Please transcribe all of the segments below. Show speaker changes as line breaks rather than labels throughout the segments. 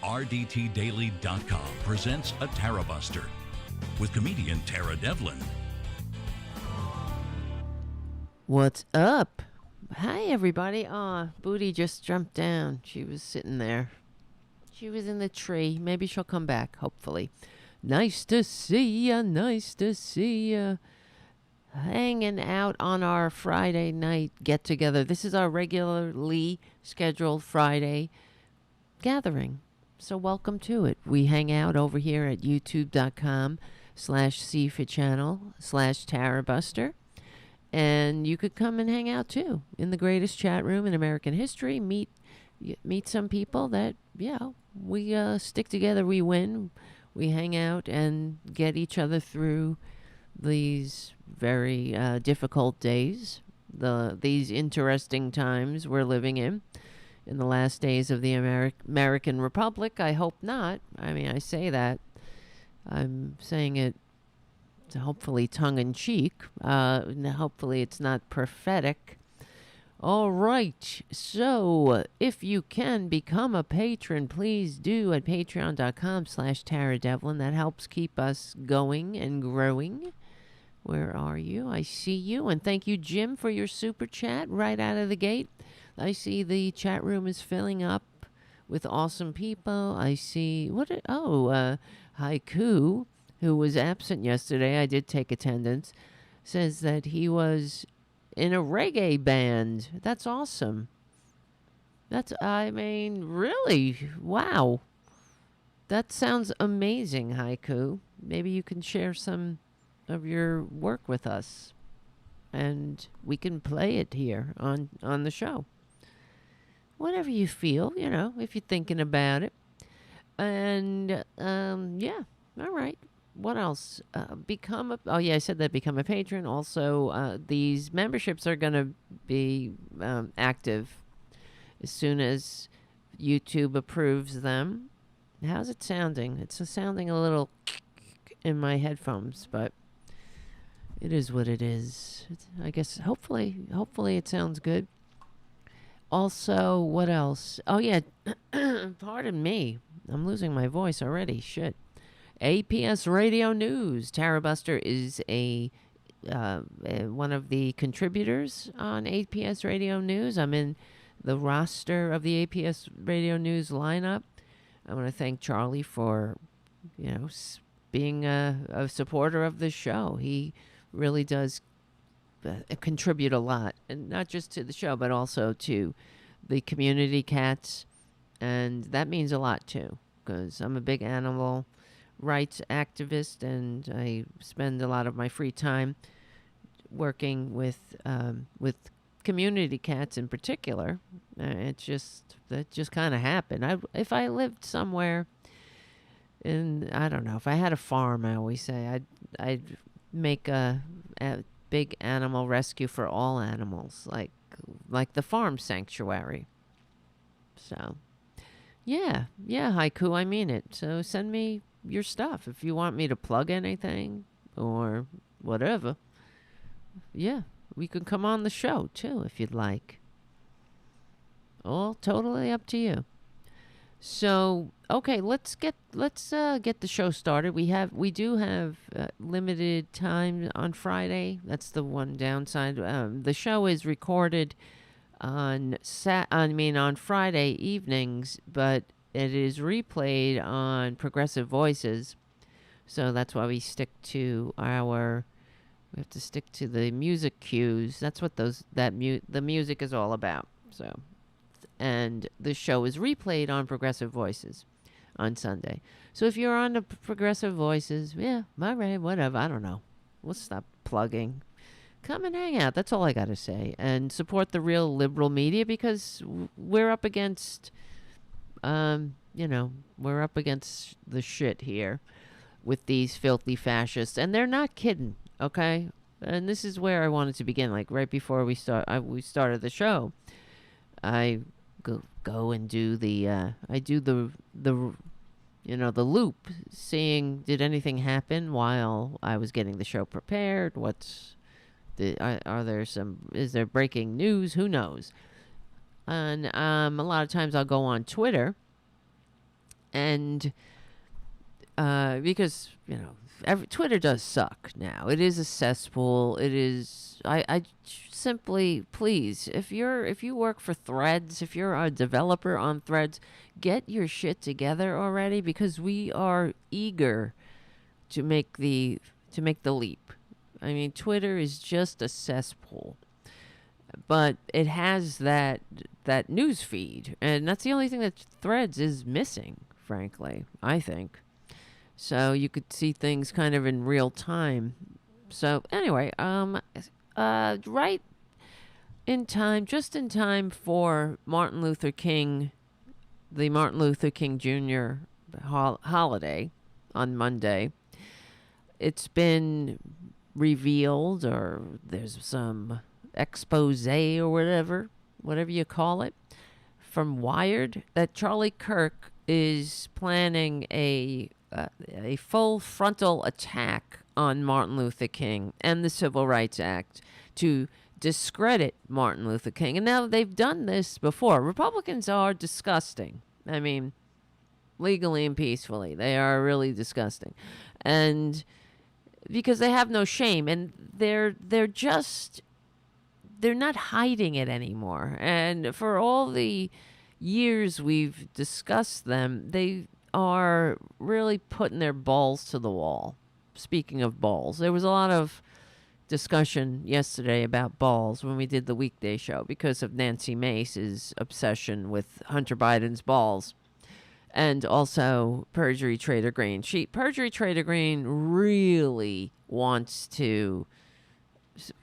RDTDaily.com presents a Tarabuster with comedian Tara Devlin.
What's up? Hi, everybody. Booty just jumped down. She was sitting there. She was in the tree. Maybe she'll come back, hopefully. Nice to see ya. Nice to see ya. Hanging out on our Friday night get-together. This is our regularly scheduled Friday gathering. So welcome to it. We hang out over here at youtube.com/cfachannel/Tarabuster. And you could come and hang out too in the greatest chat room in American history. Meet some people that, we stick together, we win. We hang out and get each other through these very difficult days, these interesting times we're living in the last days of the American Republic. I hope not. I mean, I say that. I'm saying it hopefully tongue-in-cheek. Hopefully it's not prophetic. All right. So if you can become a patron, please do at patreon.com/TaraDevlin. That helps keep us going and growing. Where are you? I see you. And thank you, Jim, for your super chat right out of the gate. I see the chat room is filling up with awesome people. I see, Haiku, who was absent yesterday, I did take attendance, says that he was in a reggae band. That's awesome. Really, wow. That sounds amazing, Haiku. Maybe you can share some of your work with us, and we can play it here on the show. Whatever you feel, if you're thinking about it. And, all right. What else? I said that become a patron. Also, these memberships are going to be active as soon as YouTube approves them. How's it sounding? It's sounding a little in my headphones, but it is what it is. I guess hopefully it sounds good. Also, what else? Oh, yeah. Pardon me. I'm losing my voice already. Shit. APS Radio News. Tarabuster is one of the contributors on APS Radio News. I'm in the roster of the APS Radio News lineup. I want to thank Charlie for, being a supporter of the show. He really does contribute a lot, and not just to the show, but also to the community cats. And that means a lot too, because I'm a big animal rights activist, and I spend a lot of my free time working with community cats in particular. That just kind of happened. If I lived somewhere in, I don't know, if I had a farm, I always say I'd make a big animal rescue for all animals, like the farm sanctuary. So yeah, Haiku, I mean it. So send me your stuff if you want me to plug anything or whatever. Yeah, we can come on the show too if you'd like. All totally up to you. So okay, let's get the show started. We do have limited time on Friday. That's the one downside. The show is recorded on Friday evenings, but it is replayed on Progressive Voices. So that's why we have to stick to the music cues. That's what the music is all about. So, and the show is replayed on Progressive Voices on Sunday. So if you're on the Progressive Voices, all right, whatever, I don't know. We'll stop plugging. Come and hang out. That's all I got to say. And support the real liberal media, because we're up against, we're up against the shit here with these filthy fascists. And they're not kidding, okay? And this is where I wanted to begin. Like right before we started the show, I go and do the loop, seeing did anything happen while I was getting the show prepared. Is there breaking news? Who knows? And a lot of times I'll go on Twitter And because, Twitter does suck now. It is a cesspool. It is. I simply, please, if you work for Threads, if you're a developer on Threads, get your shit together already, because we are eager to make the leap. I mean, Twitter is just a cesspool, but it has that news feed, and that's the only thing that Threads is missing, frankly, I think. So you could see things kind of in real time. So anyway, right in time, just in time for the Martin Luther King Jr. holiday on Monday, it's been revealed, or there's some expose or whatever you call it, from Wired, that Charlie Kirk is planning a full frontal attack on Martin Luther King and the Civil Rights Act to discredit Martin Luther King. And now they've done this before. Republicans are disgusting. I mean, legally and peacefully, they are really disgusting. And because they have no shame, and they're not hiding it anymore. And for all the years we've discussed them, they are really putting their balls to the wall. Speaking of balls, there was a lot of discussion yesterday about balls when we did the weekday show because of Nancy Mace's obsession with Hunter Biden's balls, and also Perjury Trader Green. Perjury Trader Green really wants to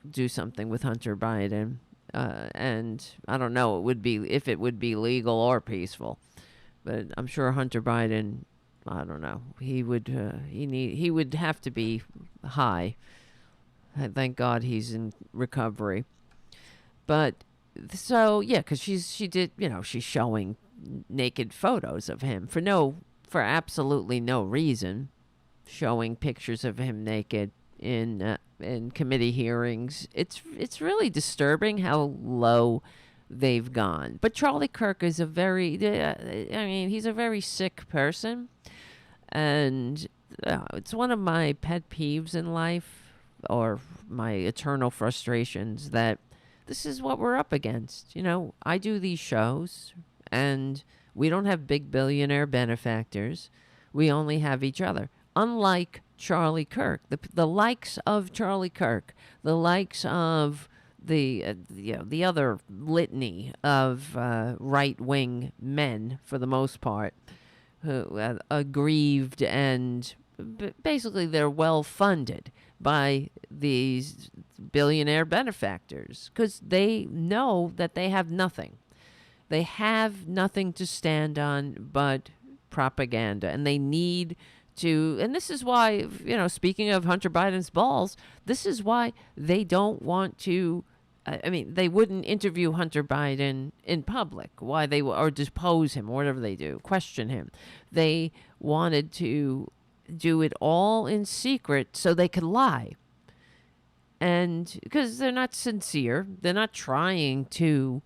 do something with Hunter Biden, and I don't know if it would be legal or peaceful. But I'm sure Hunter Biden, I don't know, he would have to be high. Thank God he's in recovery. But so yeah, because she's showing naked photos of him for absolutely no reason, showing pictures of him naked in committee hearings. It's really disturbing how low they've gone. But Charlie Kirk is he's a very sick person, and it's one of my pet peeves in life, or my eternal frustrations, that this is what we're up against. I do these shows, and we don't have big billionaire benefactors. We only have each other. Unlike Charlie Kirk, the likes of Charlie Kirk, the likes of the other litany of right-wing men, for the most part, who are aggrieved, and basically they're well-funded by these billionaire benefactors because they know that they have nothing. They have nothing to stand on but propaganda, and they need to, and this is why, speaking of Hunter Biden's balls, this is why they don't want to, they wouldn't interview Hunter Biden in public, or depose him, or whatever they do, question him. They wanted to do it all in secret so they could lie. And because they're not sincere, they're not trying to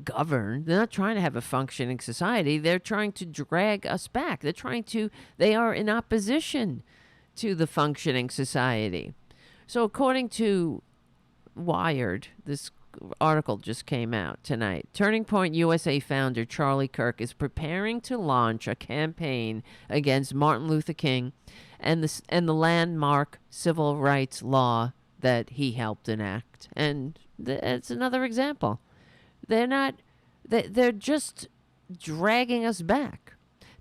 govern, they're not trying to have a functioning society, they're trying to drag us back. They are in opposition to the functioning society. So according to Wired, this article just came out tonight. Turning Point USA founder Charlie Kirk is preparing to launch a campaign against Martin Luther King and the landmark civil rights law that he helped enact. And it's another example. They're just dragging us back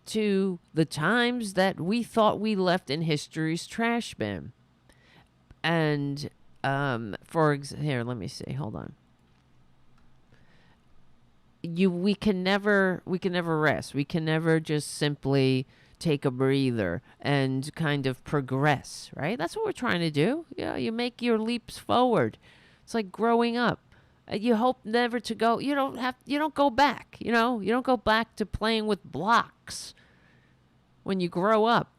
to the times that we thought we left in history's trash bin. And here, let me see. Hold on. We can never rest. We can never just simply take a breather and kind of progress, right? That's what we're trying to do. Yeah, you make your leaps forward. It's like growing up. You hope never to go. You don't go back. You don't go back to playing with blocks. When you grow up,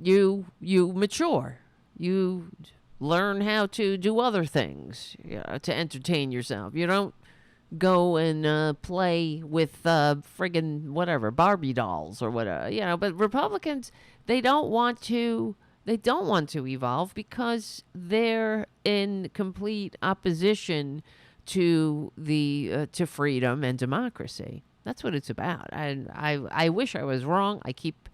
you mature. You learn how to do other things, to entertain yourself. You don't go and play with friggin' whatever Barbie dolls or whatever, But Republicans, they don't want to. They don't want to evolve because they're in complete opposition to the to freedom and democracy. That's what it's about. And I wish I was wrong. I keep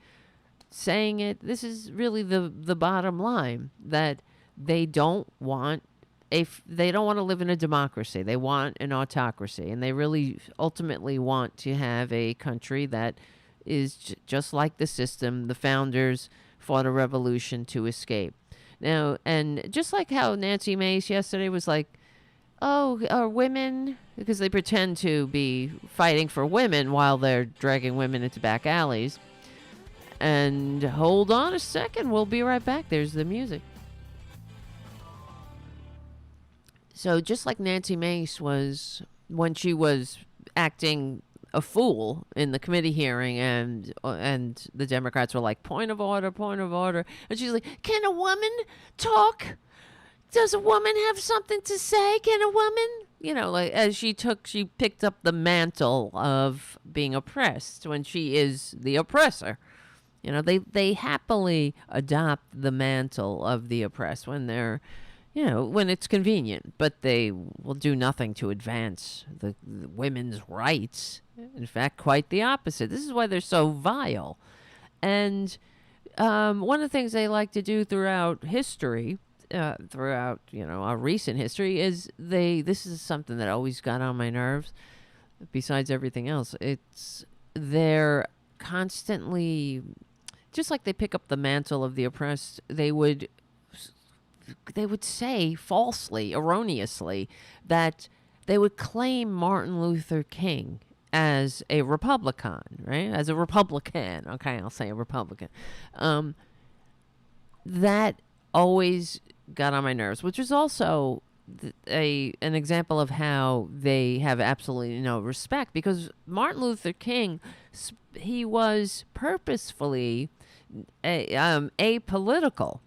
saying it. This is really the bottom line, that they don't want they don't want to live in a democracy. They want an autocracy, and they really ultimately want to have a country that is just like the system the founders fought a revolution to escape. Now, and just like how Nancy Mace yesterday was like, oh, are women, because they pretend to be fighting for women while they're dragging women into back alleys. And hold on a second, we'll be right back. There's the music. So just like Nancy Mace was when she was acting a fool in the committee hearing, and the Democrats were like, point of order, and she's like, can a woman talk? Does a woman have something to say? Can a woman? Like as she picked up the mantle of being oppressed when she is the oppressor. They happily adopt the mantle of the oppressed when they're, when it's convenient, but they will do nothing to advance the women's rights. In fact, quite the opposite. This is why they're so vile. And one of the things they like to do throughout history, throughout our recent history, is this is something that always got on my nerves. Besides everything else, they're constantly, just like they pick up the mantle of the oppressed, they would say falsely, erroneously, that they would claim Martin Luther King as a Republican, right? As a Republican. Okay, I'll say a Republican. That always got on my nerves, which is also an example of how they have absolutely no respect, because Martin Luther King, he was purposefully apolitical.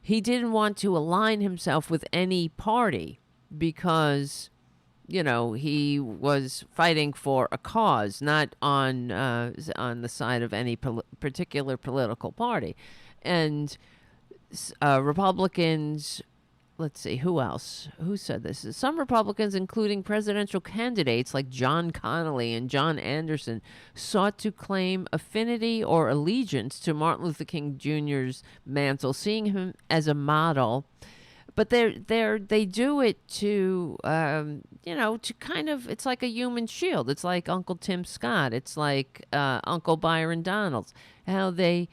He didn't want to align himself with any party because, he was fighting for a cause, not on the side of any particular political party. And Republicans, let's see, who else? Who said this? Some Republicans, including presidential candidates like John Connally and John Anderson, sought to claim affinity or allegiance to Martin Luther King Jr.'s mantle, seeing him as a model. But they do it to, to kind of, it's like a human shield. It's like Uncle Tim Scott. It's like Uncle Byron Donalds. How they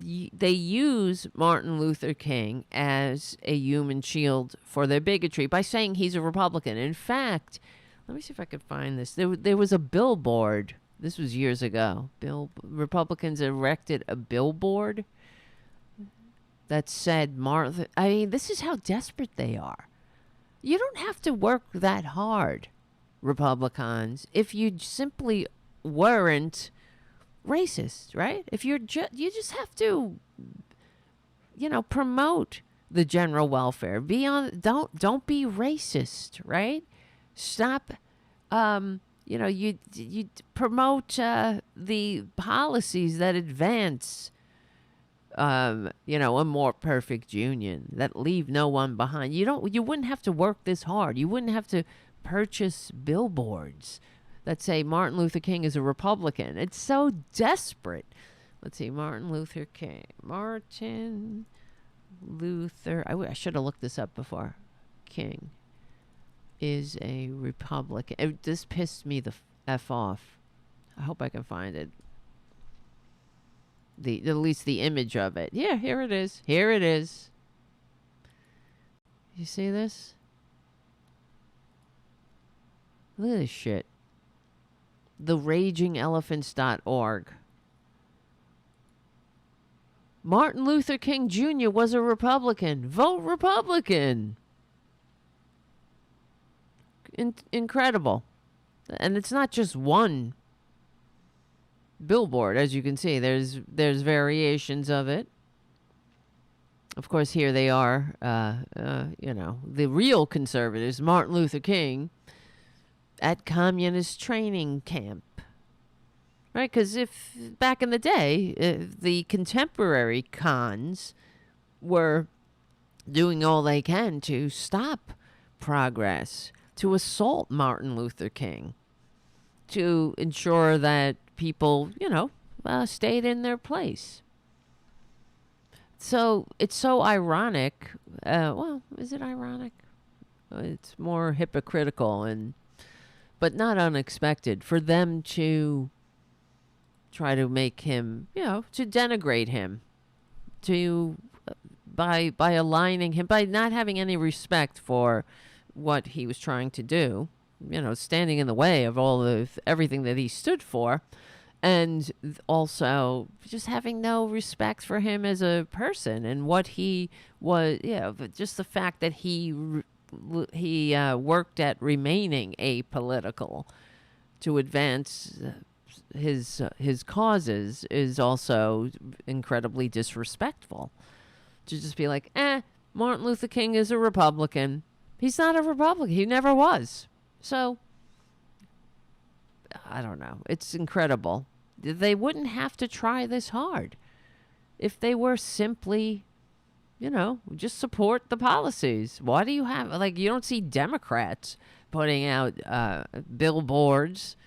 use Martin Luther King as a human shield for their bigotry by saying he's a Republican. In fact, let me see if I could find this. There was a billboard. This was years ago. Republicans erected a billboard that said Martin. I mean, this is how desperate they are. You don't have to work that hard, Republicans, if you simply weren't racist, right? If you just have to, promote the general welfare. Don't be racist, right? Stop. You promote the policies that advance, a more perfect union, that leave no one behind. You wouldn't have to work this hard. You wouldn't have to purchase billboards that say Martin Luther King is a Republican. It's so desperate. Let's see, Martin Luther King. Martin Luther. I should have looked this up before. King is a Republican. This pissed me the F off. I hope I can find it. At least the image of it. Yeah, here it is. Here it is. You see this? Look at this shit. TheRagingElephants.org. Martin Luther King Jr. was a Republican. Vote Republican. Incredible. And it's not just one billboard, as you can see. There's variations of it. Of course, here they are, the real conservatives, Martin Luther King. at communist training camp. Right? Because if back in the day, the contemporary cons were doing all they can to stop progress, to assault Martin Luther King, to ensure that people, stayed in their place. So it's so ironic. Is it ironic? It's more hypocritical but not unexpected for them to try to make him, to denigrate him, to by aligning him, by not having any respect for what he was trying to do, standing in the way of everything that he stood for, and also just having no respect for him as a person and what he was. Just the fact that he worked at remaining apolitical to advance his causes is also incredibly disrespectful. To just be like, Martin Luther King is a Republican. He's not a Republican. He never was. So, I don't know. It's incredible. They wouldn't have to try this hard if they were simply, just support the policies. Why do you have, you don't see Democrats putting out billboards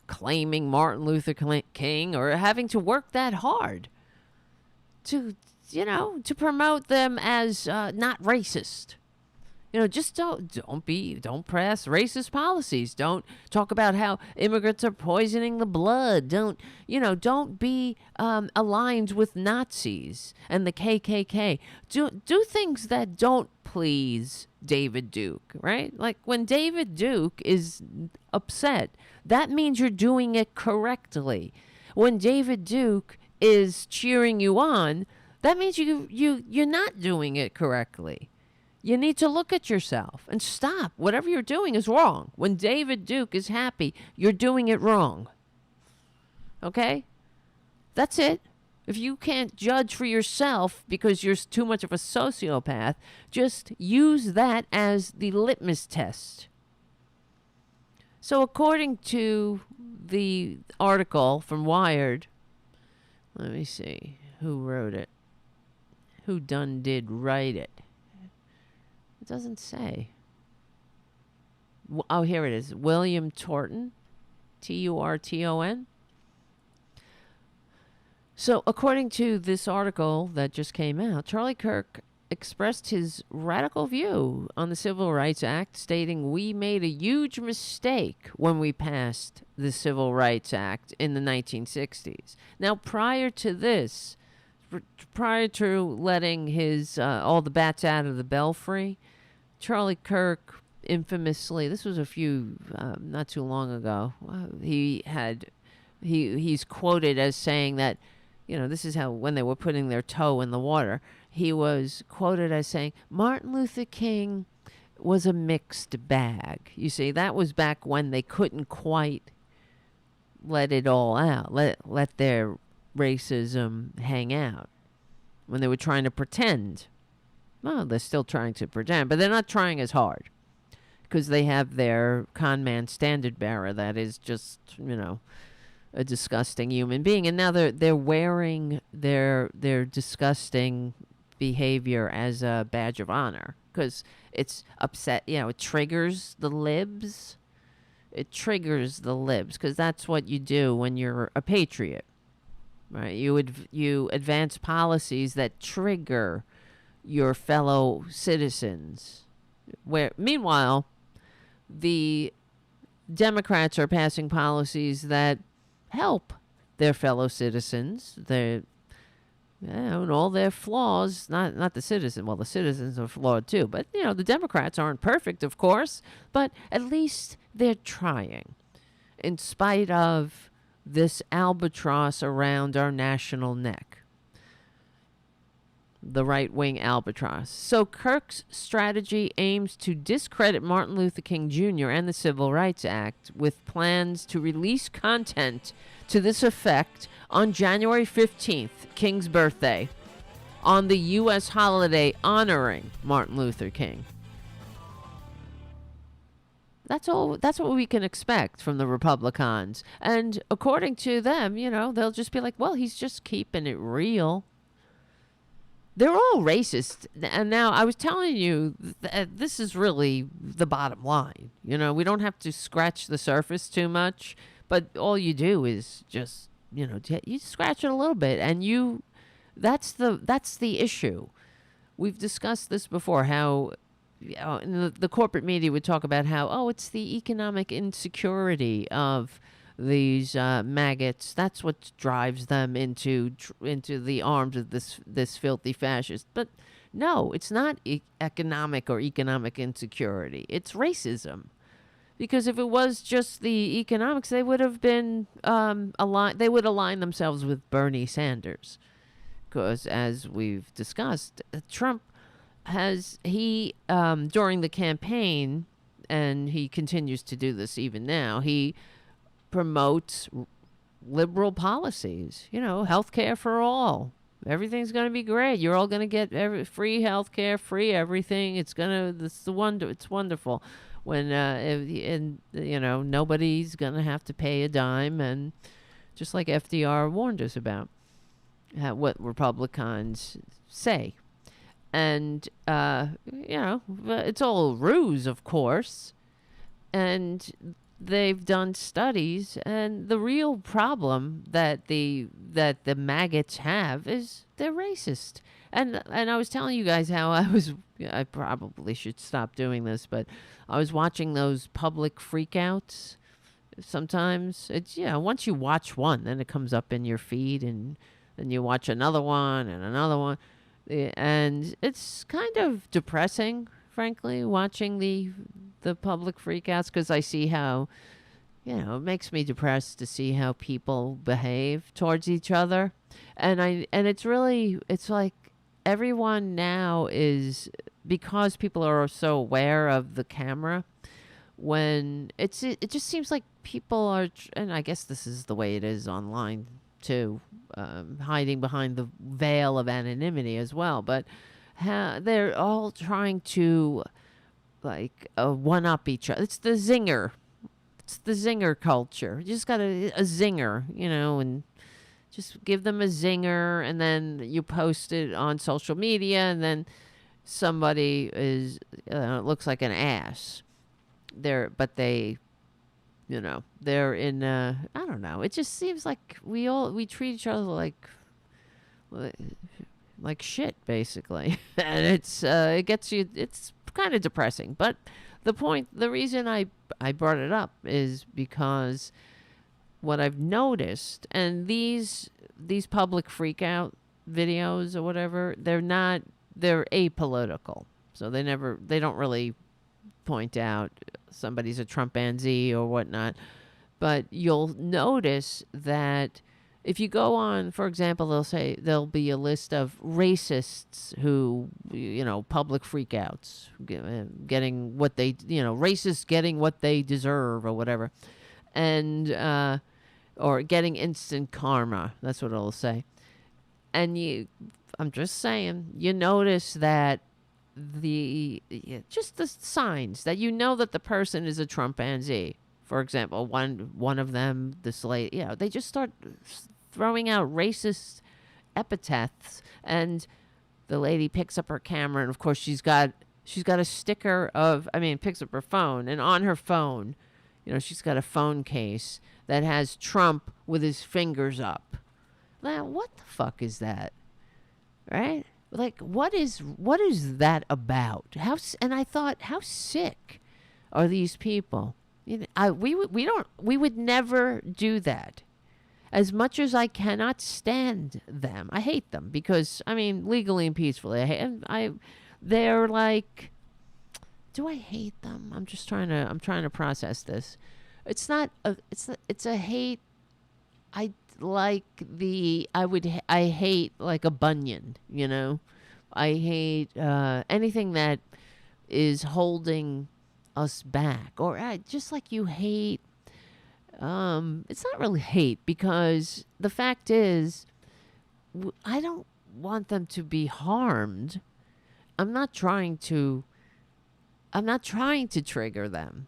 claiming Martin Luther King or having to work that hard to promote them as not racist. Just don't press racist policies. Don't talk about how immigrants are poisoning the blood. Don't be aligned with Nazis and the KKK. Do things that don't please David Duke, right? Like when David Duke is upset, that means you're doing it correctly. When David Duke is cheering you on, that means you're not doing it correctly. You need to look at yourself and stop. Whatever you're doing is wrong. When David Duke is happy, you're doing it wrong. Okay? That's it. If you can't judge for yourself because you're too much of a sociopath, just use that as the litmus test. So according to the article from Wired, let me see who wrote it. Who did write it? It doesn't say. Oh, here it is. William Turton. Turton. So, according to this article that just came out, Charlie Kirk expressed his radical view on the Civil Rights Act, stating, "We made a huge mistake when we passed the Civil Rights Act in the 1960s. Now, prior to this, prior to letting his all the bats out of the belfry, Charlie Kirk infamously, this was a few not too long ago, he's quoted as saying that, this is how when they were putting their toe in the water, he was quoted as saying Martin Luther King was a mixed bag. You see, that was back when they couldn't quite let it all out, let their racism hang out, when they were trying to pretend. Well, they're still trying to pretend, but they're not trying as hard because they have their con man standard bearer that is just, a disgusting human being. And now they're wearing their disgusting behavior as a badge of honor because it's upset. It triggers the libs. It triggers the libs because that's what you do when you're a patriot. Right, you advance policies that trigger your fellow citizens. Where meanwhile, the Democrats are passing policies that help their fellow citizens. And all their flaws, not the citizen. Well, the citizens are flawed too, but the Democrats aren't perfect, of course. But at least they're trying, in spite of this albatross around our national neck. The right-wing albatross. So Kirk's strategy aims to discredit Martin Luther King Jr. and the Civil Rights Act with plans to release content to this effect on January 15th, King's birthday, on the U.S. holiday honoring Martin Luther King. That's all. That's what we can expect from the Republicans. And according to them, they'll just be like, well, he's just keeping it real. They're all racist. And now I was telling you this is really the bottom line. We don't have to scratch the surface too much, but all you do is just, you scratch it a little bit, and that's the issue. We've discussed this before, how the corporate media would talk about how, it's the economic insecurity of these maggots. That's what drives them into the arms of this filthy fascist. But no, it's not economic insecurity. It's racism. Because if it was just the economics, they would have been they would align themselves with Bernie Sanders. Because as we've discussed, Trump during the campaign, and he continues to do this even now, he promotes liberal policies, health care for all. Everything's going to be great. You're all going to get free health care, free everything. It's wonderful when, nobody's going to have to pay a dime. And just like FDR warned us about what Republicans say. And, it's all ruse, of course. And they've done studies, and the real problem that the maggots have is they're racist. And I was telling you guys how I probably should stop doing this, but I was watching those public freakouts. Sometimes it's, once you watch one, then it comes up in your feed, and then you watch another one and another one. And it's kind of depressing, frankly, watching the public freakouts, because I see how, it makes me depressed to see how people behave towards each other. And it's like everyone now is, because people are so aware of the camera, when it just seems like people are, and I guess this is the way it is online too, hiding behind the veil of anonymity as well, but they're all trying to one up each other. It's the Zinger culture. You just got a zinger, and just give them a zinger, and then you post it on social media, and then somebody looks like an ass. They're in I don't know. It just seems like we treat each other like shit, basically. And it gets you, it's kind of depressing. But the reason I brought it up is because what I've noticed, and these public freakout videos or whatever, they're apolitical. So they don't really point out somebody's a Trumpanzee or whatnot. But you'll notice that if you go on, for example, there'll be a list of racists who, public freakouts, getting what they, racists getting what they deserve or whatever. And, or getting instant karma. That's what it'll say. And I'm just saying, you notice that just the signs that that the person is a Trumpanzee. For example, one of them, this lady, they just start throwing out racist epithets, and the lady picks up her camera, and of course she's got a sticker of, picks up her phone, and on her phone, she's got a phone case that has Trump with his fingers up. Now, what the fuck is that? Right? Like, what is that about? And I thought, how sick are these people? We would never do that. As much as I cannot stand them, I hate them because legally and peacefully. They're like, do I hate them? I'm trying to process this. It's a hate. I hate like a bunion, I hate anything that is holding us back, or just like you hate. It's not really hate, because the fact is, I don't want them to be harmed. I'm not trying to trigger them.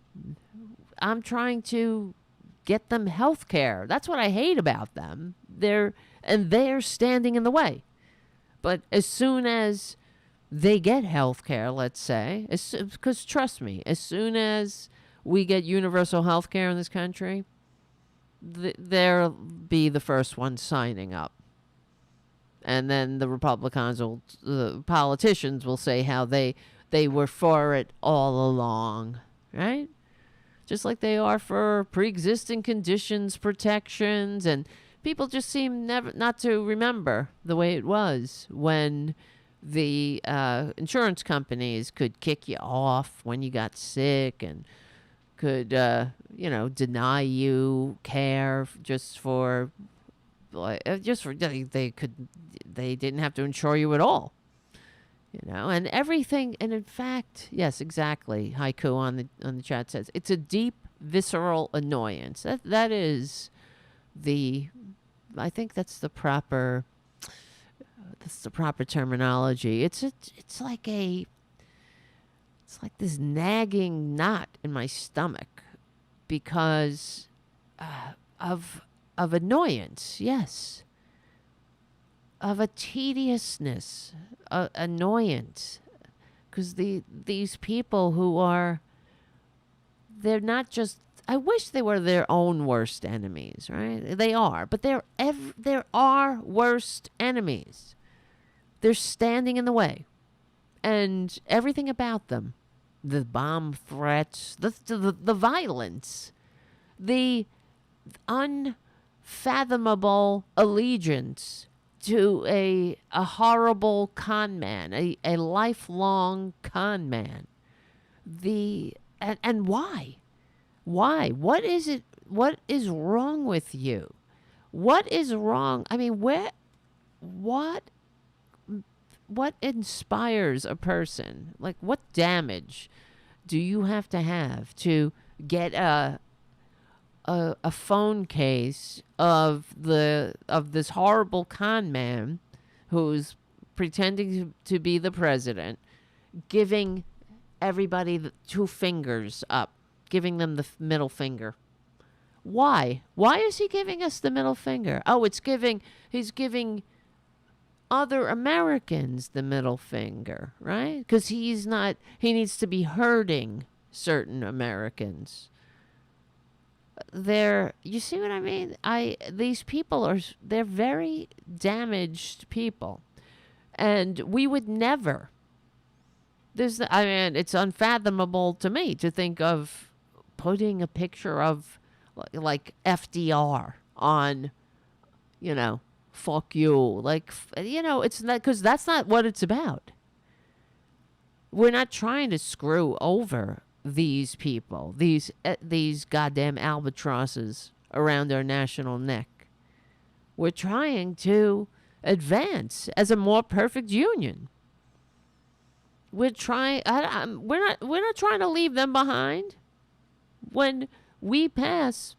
I'm trying to get them health care. That's what I hate about them. They're standing in the way. But as soon as they get health care, let's say, because trust me, as soon as we get universal health care in this country, they'll be the first ones signing up. And then the the politicians will say how they were for it all along, right? Just like they are for pre-existing conditions, protections, and people just seem not to remember the way it was when the insurance companies could kick you off when you got sick and could, deny you care they didn't have to insure you at all. And everything, and in fact, yes, exactly. Haiku on the chat says it's a deep, visceral annoyance. That is I think that's the proper terminology. It's like this nagging knot in my stomach because of annoyance. Yes. Of a tediousness, annoyance, because these people who they're not just. I wish they were their own worst enemies, right? They are, but there are worst enemies. They're standing in the way, and everything about them, the bomb threats, the violence, the unfathomable allegiance to a horrible con man, a lifelong con man. And why? Why? What is it? What is wrong with you? What is wrong? I mean, what inspires a person? Like, what damage do you have to get a phone case of this horrible con man who's pretending to be the president, giving everybody the two fingers up, giving them the middle finger? Why is he giving us the middle finger? Oh, he's giving other Americans the middle finger, right? Because he needs to be hurting certain Americans. You see what I mean? These people they're very damaged people. And we would never, it's unfathomable to me to think of putting a picture of like FDR on, fuck you. Like, it's not, because that's not what it's about. We're not trying to screw over these people, these goddamn albatrosses around our national neck. We're trying to advance as a more perfect union. We're trying. We're not trying to leave them behind. When we pass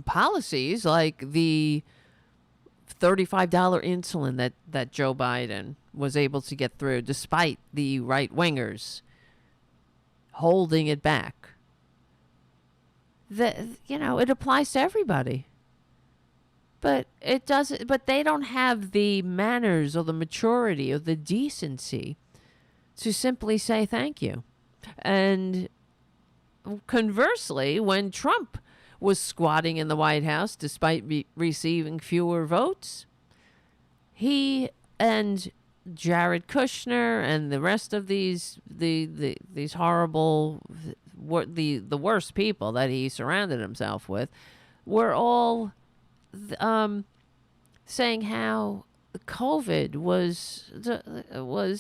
policies like the $35 insulin that Joe Biden was able to get through, despite the right wingers holding it back, it applies to everybody. But it doesn't. But they don't have the manners or the maturity or the decency to simply say thank you. And conversely, when Trump was squatting in the White House despite receiving fewer votes, he and Jared Kushner and the rest of these horrible, the worst people that he surrounded himself with, were all saying how COVID was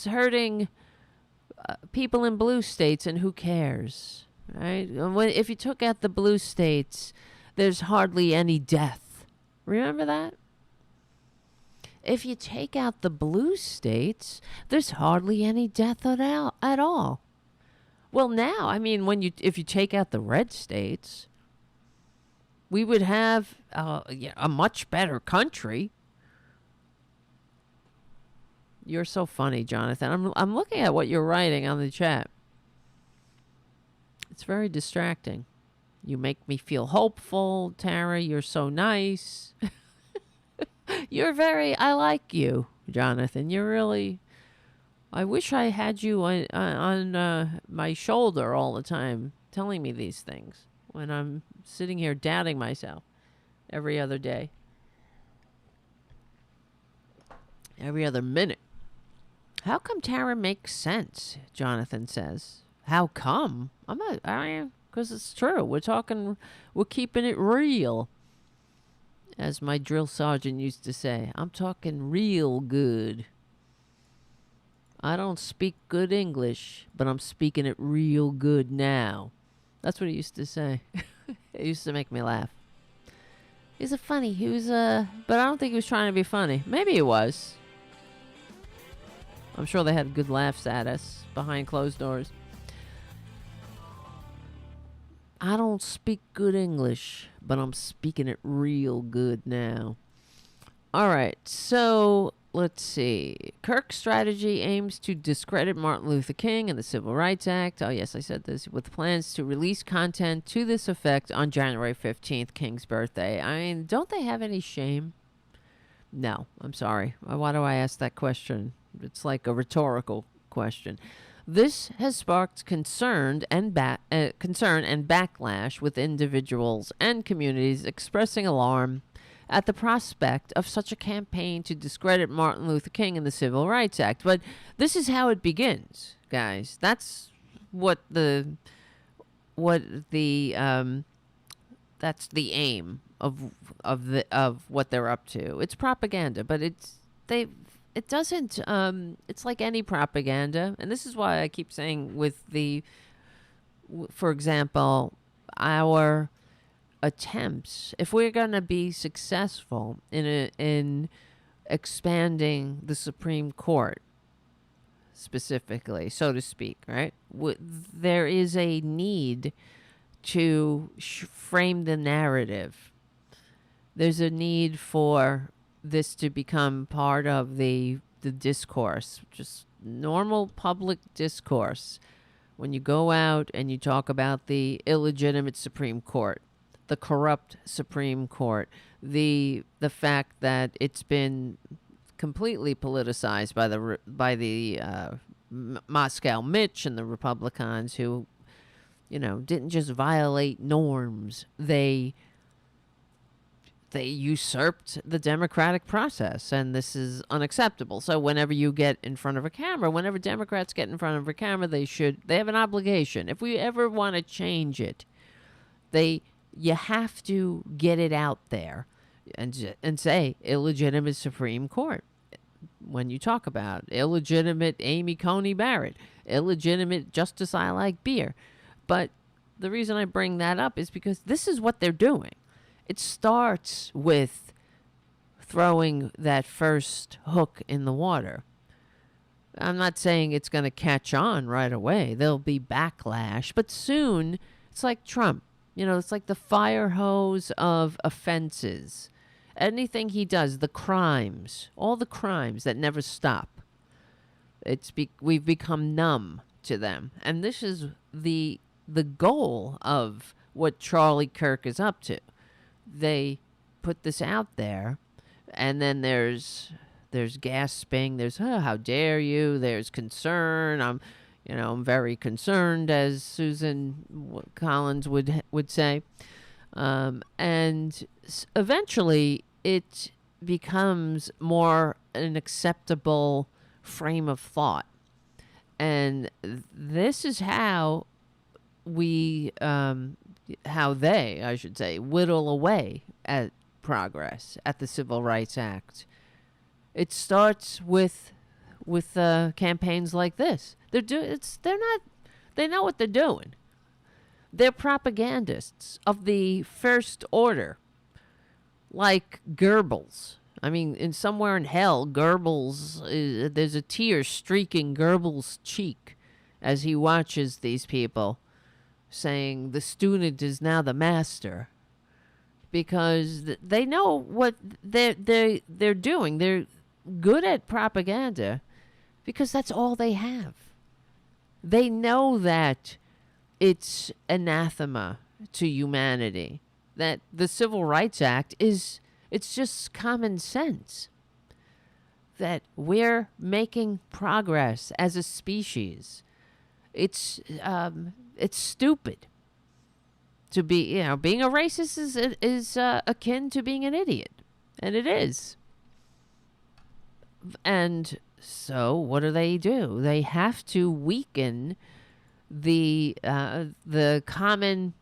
hurting people in blue states, and who cares, right? If you took out the blue states, there's hardly any death. Remember that? If you take out the blue states, there's hardly any death at all. Well, now, if you take out the red states, we would have a much better country. You're so funny, Jonathan. I'm looking at what you're writing on the chat. It's very distracting. You make me feel hopeful, Tara. You're so nice. I like you, Jonathan. You're really, I wish I had you on my shoulder all the time telling me these things when I'm sitting here doubting myself every other day. Every other minute. How come Tara makes sense? Jonathan says. How come? Because it's true. We're keeping it real. As my drill sergeant used to say, I'm talking real good. I don't speak good English, but I'm speaking it real good now. That's what he used to say. It used to make me laugh. He's a funny. He was, but I don't think he was trying to be funny. Maybe he was. I'm sure they had good laughs at us behind closed doors. I don't speak good English, but I'm speaking it real good now. All right, so let's see. Kirk's strategy aims to discredit Martin Luther King and the Civil Rights Act. Oh, yes, I said this. With plans to release content to this effect on January 15th, King's birthday. I mean, don't they have any shame? No, I'm sorry. Why do I ask that question? It's like a rhetorical question. This has sparked concern and backlash with individuals and communities expressing alarm at the prospect of such a campaign to discredit Martin Luther King and the Civil Rights Act. But this is how it begins, guys. That's that's the aim of what they're up to. It's propaganda, but it's like any propaganda. And this is why I keep saying for example, our attempts, if we're going to be successful in expanding the Supreme Court, specifically, so to speak, right? There is a need to frame the narrative. There's a need for this to become part of the discourse, just normal public discourse. When you go out and you talk about the illegitimate Supreme Court, the corrupt Supreme Court, the fact that it's been completely politicized by the Moscow Mitch and the Republicans, who, didn't just violate norms. They usurped the democratic process, and this is unacceptable. So whenever you get in front of a camera, whenever Democrats get in front of a camera, they have an obligation. If we ever want to change it, you have to get it out there and say illegitimate Supreme Court. When you talk about illegitimate Amy Coney Barrett, illegitimate Justice I Like Beer. But the reason I bring that up is because this is what they're doing. It starts with throwing that first hook in the water. I'm not saying it's going to catch on right away. There'll be backlash. But soon, it's like Trump. It's like the fire hose of offenses. Anything he does, the crimes, all the crimes that never stop. We've become numb to them. And this is the goal of what Charlie Kirk is up to. They put this out there, and then there's gasping, there's how dare you, there's concern. I'm very concerned, as Susan Collins would say, and eventually it becomes more an acceptable frame of thought, and this is how they, I should say, whittle away at progress, at the Civil Rights Act. It starts with campaigns like this. They know what they're doing. They're propagandists of the first order, like Goebbels. I mean, somewhere in hell, Goebbels, there's a tear streaking Goebbels' cheek as he watches these people, saying the student is now the master, because they know what they're doing. They're good at propaganda because that's all they have. They know that it's anathema to humanity. That the Civil Rights Act it's just common sense. That we're making progress as a species. It's stupid to be, being a racist is akin to being an idiot, and it is. And so, what do? They have to weaken the common,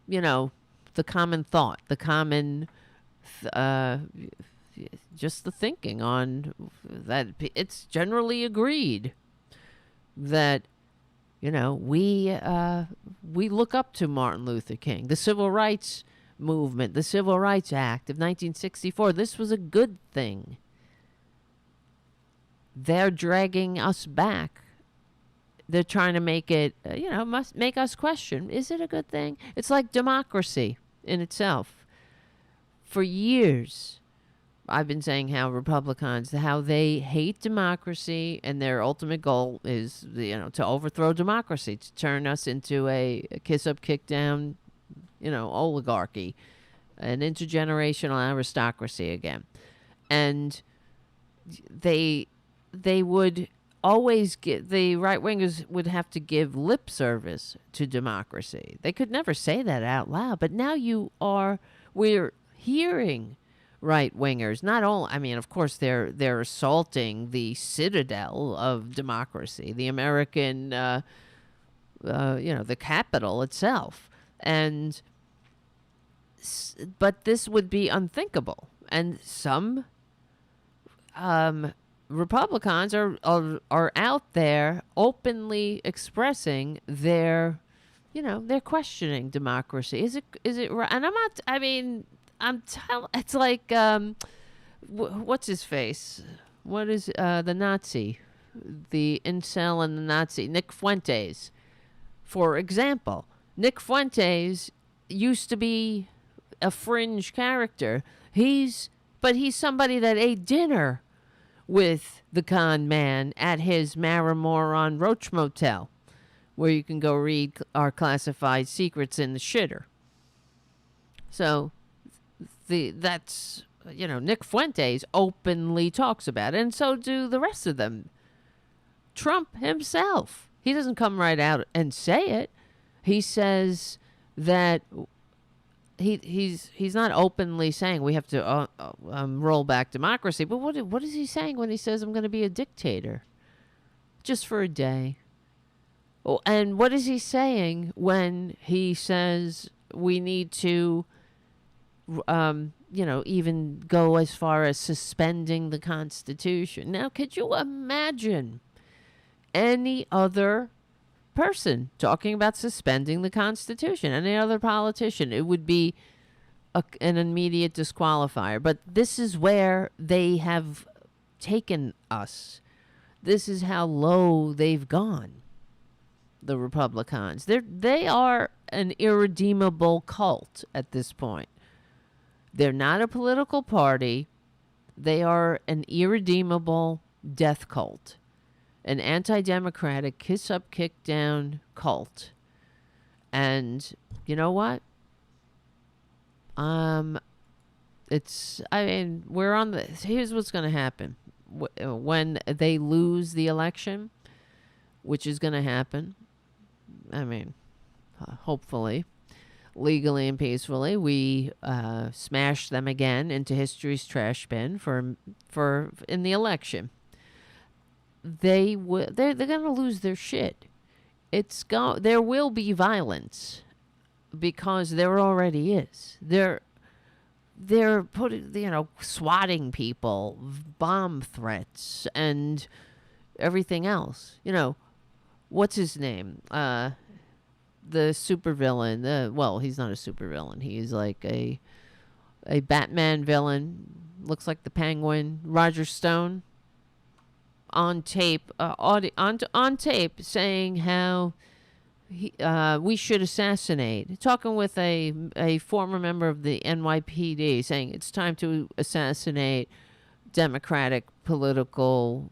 the common thought, the common, just the thinking on that. It's generally agreed that we look up to Martin Luther King, the Civil Rights Movement, the Civil Rights Act of 1964. This was a good thing. They're dragging us back. They're trying to make it, must make us question, is it a good thing? It's like democracy in itself. For years, I've been saying how Republicans, how they hate democracy, and their ultimate goal is, to overthrow democracy, to turn us into a kiss up, kick down, oligarchy, an intergenerational aristocracy again. And they would always the right wingers would have to give lip service to democracy. They could never say that out loud, but now we're hearing right wingers. Not only, of course, they're assaulting the citadel of democracy, the American, the Capitol itself, but this would be unthinkable. And some Republicans are out there openly expressing they're questioning democracy. Is it right? And I'm not. It's like what's his face? What is the Nazi, the incel and the Nazi, Nick Fuentes, for example. Nick Fuentes used to be a fringe character. But he's somebody that ate dinner with the con man at his Marimoron Roach Motel, where you can go read our classified secrets in the shitter. So that's Nick Fuentes openly talks about it, and so do the rest of them. Trump himself, he doesn't come right out and say it. He says that he's not openly saying we have to roll back democracy, but what is he saying when he says I'm going to be a dictator just for a day? Oh, and what is he saying when he says we need to even go as far as suspending the Constitution? Now, could you imagine any other person talking about suspending the Constitution? Any other politician? It would be an immediate disqualifier. But this is where they have taken us. This is how low they've gone. The Republicans. They are an irredeemable cult at this point. They're not a political party. They are an irredeemable death cult. An anti-democratic, kiss-up, kick-down cult. And you know what? We're on the... Here's what's going to happen. When they lose the election, which is going to happen, hopefully, legally and peacefully, we smash them again into history's trash bin for in the election. They're going to lose their shit. There will be violence because there already is. They're putting, swatting people, bomb threats, and everything else. What's his name? The supervillain. Well, he's not a supervillain. He's like a Batman villain. Looks like the Penguin. Roger Stone. On tape, on tape, saying how we should assassinate. Talking with a former member of the NYPD, saying it's time to assassinate Democratic political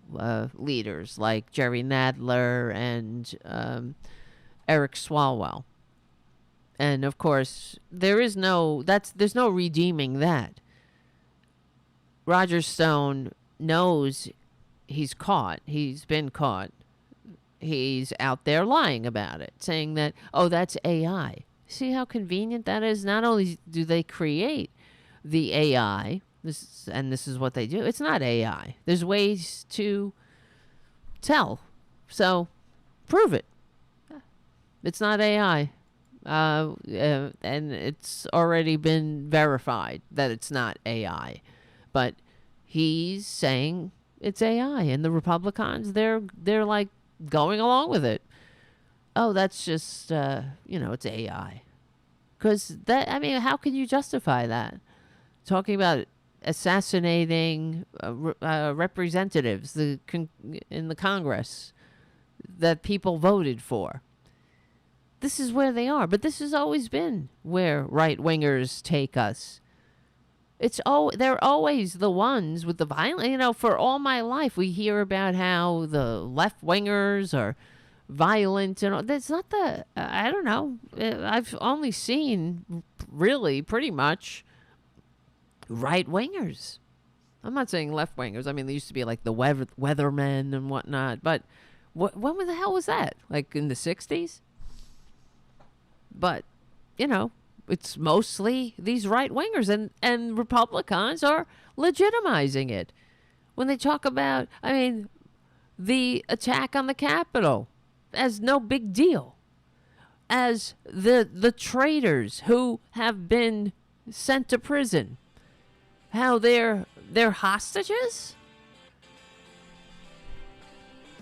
leaders like Jerry Nadler Eric Swalwell. And of course, there's no redeeming that. Roger Stone knows he's caught. He's been caught. He's out there lying about it, saying that, oh, that's AI. See how convenient that is? Not only do they create the AI, this is what they do. It's not AI. There's ways to tell. So prove it. It's not AI. And it's already been verified that it's not AI. But he's saying it's AI. And the Republicans, they're like going along with it. Oh, that's just, it's AI. Because how can you justify that? Talking about assassinating representatives in the Congress that people voted for. This is where they are. But this has always been where right-wingers take us. They're always the ones with the violence. For all my life, we hear about how the left-wingers are violent and all. That's not I don't know. I've only seen really pretty much right-wingers. I'm not saying left-wingers. I mean, they used to be like the weathermen and whatnot. But when the hell was that? Like in the 60s? But, it's mostly these right-wingers. And Republicans are legitimizing it. When they talk about, the attack on the Capitol as no big deal. As the traitors who have been sent to prison. How they're hostages?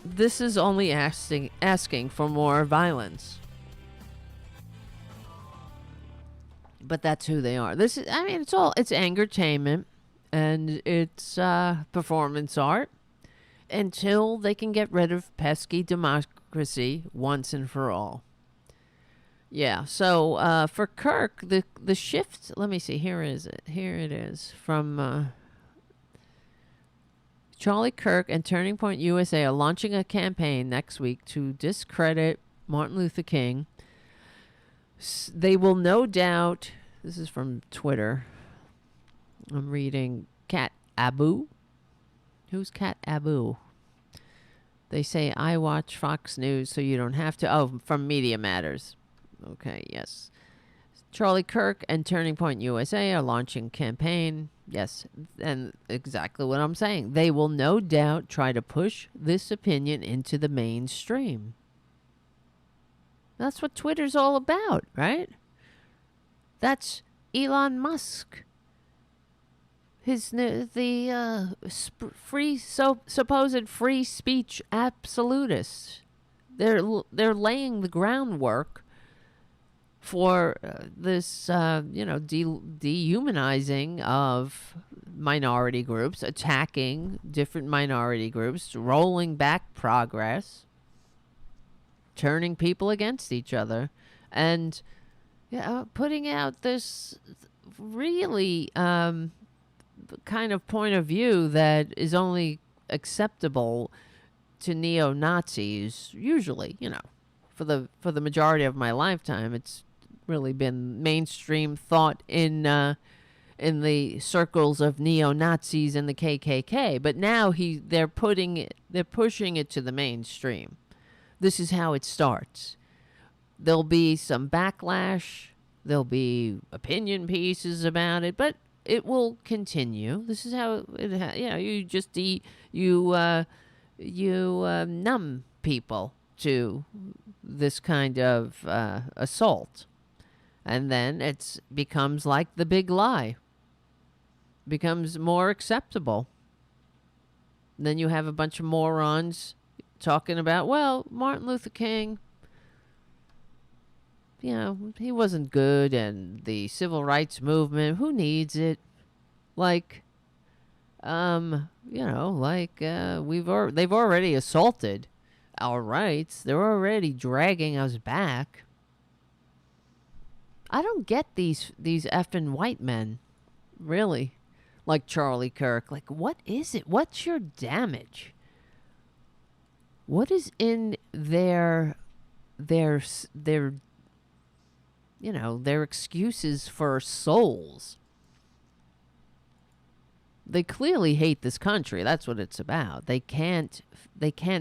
This is only asking for more violence. But that's who they are. This is, it's angertainment and it's performance art until they can get rid of pesky democracy once and for all. Yeah, so for Kirk, the shift, let me see, here it is, from Charlie Kirk and Turning Point USA are launching a campaign next week to discredit Martin Luther King. They will no doubt, this is from Twitter, I'm reading Cat Abu. Who's Cat Abu? They say, I watch Fox News so you don't have to. Oh, from Media Matters. Okay, yes. Charlie Kirk and Turning Point USA are launching campaign. Yes, and exactly what I'm saying. They will no doubt try to push this opinion into the mainstream. That's what Twitter's all about, right? That's Elon Musk. Supposed free speech absolutist. They're laying the groundwork for this, dehumanizing of minority groups, attacking different minority groups, rolling back progress, turning people against each other, and putting out this really kind of point of view that is only acceptable to neo-Nazis. Usually, for the majority of my lifetime, it's really been mainstream thought in the circles of neo-Nazis and the KKK. But now they're pushing it to the mainstream. This is how it starts. There'll be some backlash. There'll be opinion pieces about it, but it will continue. This is how you just numb people to this kind of assault, and then it becomes like the big lie. Becomes more acceptable. Then you have a bunch of morons talking about, well, Martin Luther King, he wasn't good, and the civil rights movement, who needs it? They've already assaulted our rights. They're already dragging us back. I don't get these effing white men, really, like Charlie Kirk. Like, what is it? What's your damage? What is in their their their excuses for souls. They clearly hate this country. That's what it's about. They can't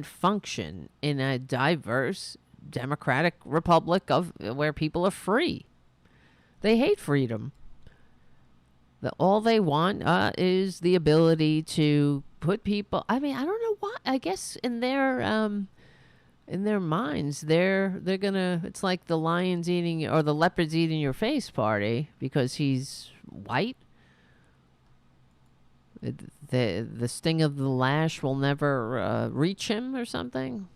function in a diverse democratic republic of where people are free. They hate freedom. All they want is the ability to put people. I mean, I don't know why. I guess in their minds, they're gonna. It's like the lions eating or the leopards eating your face party because he's white. The sting of the lash will never reach him or something.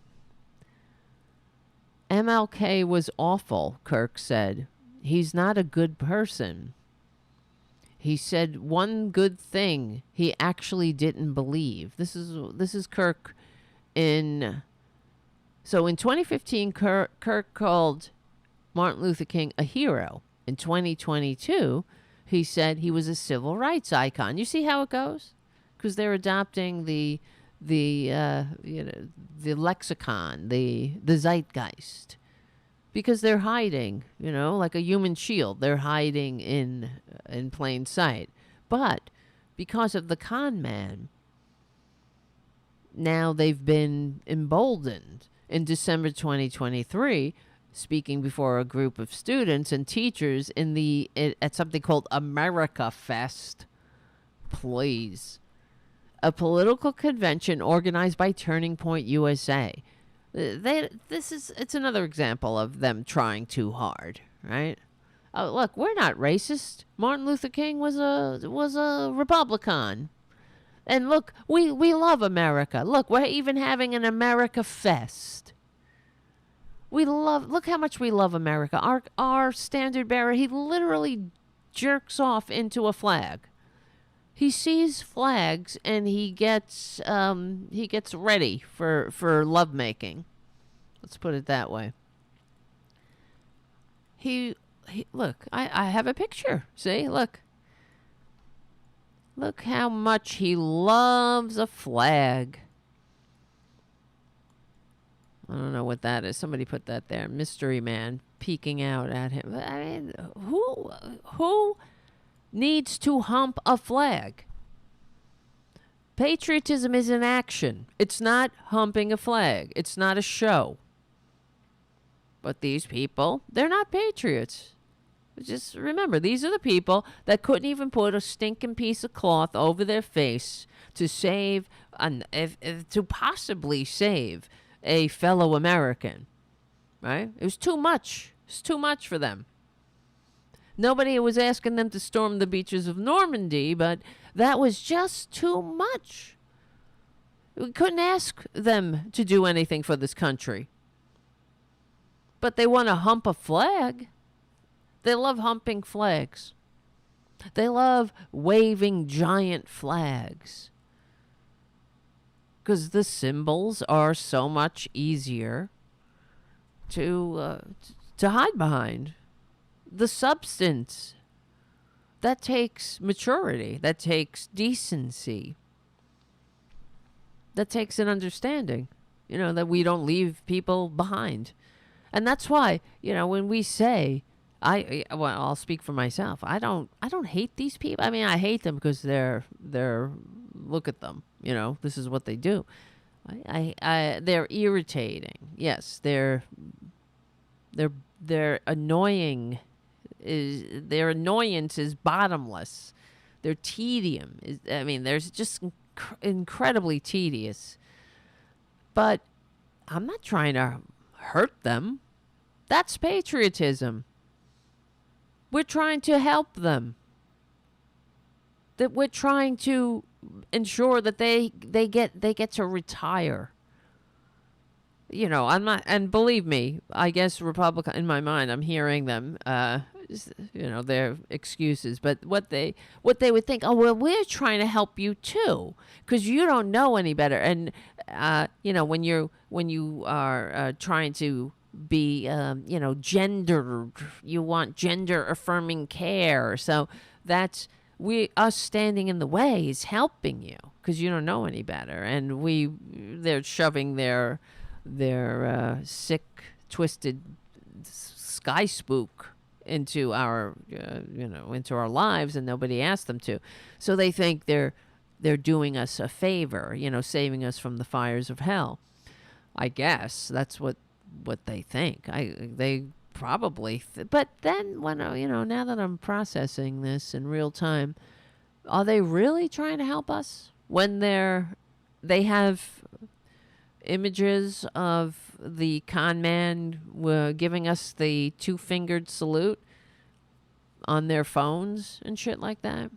MLK was awful, Kirk said. He's not a good person. He said one good thing he actually didn't believe. This is Kirk in 2015, Kirk called Martin Luther King a hero. In 2022, he said he was a civil rights icon. You see how it goes? Because they're adopting the lexicon, the zeitgeist. Because they're hiding, like a human shield. They're hiding in plain sight. But because of the con man, now they've been emboldened. In December 2023, speaking before a group of students and teachers at something called America Fest, please, a political convention organized by Turning Point USA. It's another example of them trying too hard, right? Oh, look, we're not racist. Martin Luther King was a Republican. And look, we love America. Look, we're even having an America Fest. Look how much we love America. Our standard bearer, he literally jerks off into a flag. He sees flags and he gets ready for lovemaking. Let's put it that way. He look, I have a picture. See, look. Look how much he loves a flag. I don't know what that is. Somebody put that there. Mystery man peeking out at him. I mean, who needs to hump a flag? Patriotism is an action. It's not humping a flag. It's not a show. But these people, they're not patriots. Just remember, these are the people that couldn't even put a stinking piece of cloth over their face to save, to possibly save a fellow American. Right? It was too much. It's too much for them. Nobody was asking them to storm the beaches of Normandy, but that was just too much. We couldn't ask them to do anything for this country. But they want to hump a flag. They love humping flags. They love waving giant flags. Because the symbols are so much easier to hide behind. The substance, that takes maturity. That takes decency. That takes an understanding, that we don't leave people behind. And that's why, when we say, I'll speak for myself. I don't hate these people. I mean, I hate them because they're look at them. This is what they do. They're irritating. Yes, they're annoying. Their annoyance is bottomless. Their tedium is. I mean, there's just incredibly tedious. But I'm not trying to hurt them. That's patriotism. We're trying to help them. That we're trying to ensure that they get to retire. I'm not, and believe me, I guess Republican in my mind, I'm hearing them, their excuses, but what they would think, oh well, we're trying to help you too, because you don't know any better, and when you are trying to be gendered, you want gender affirming care, so that's us standing in the way is helping you because you don't know any better, and they're shoving their sick, twisted sky spook into our into our lives, and nobody asked them to. So they think they're doing us a favor, saving us from the fires of hell. I guess that's what they think. They probably but then when now that I'm processing this in real time, are they really trying to help us when they have images of the con man giving us the two-fingered salute on their phones and shit like that?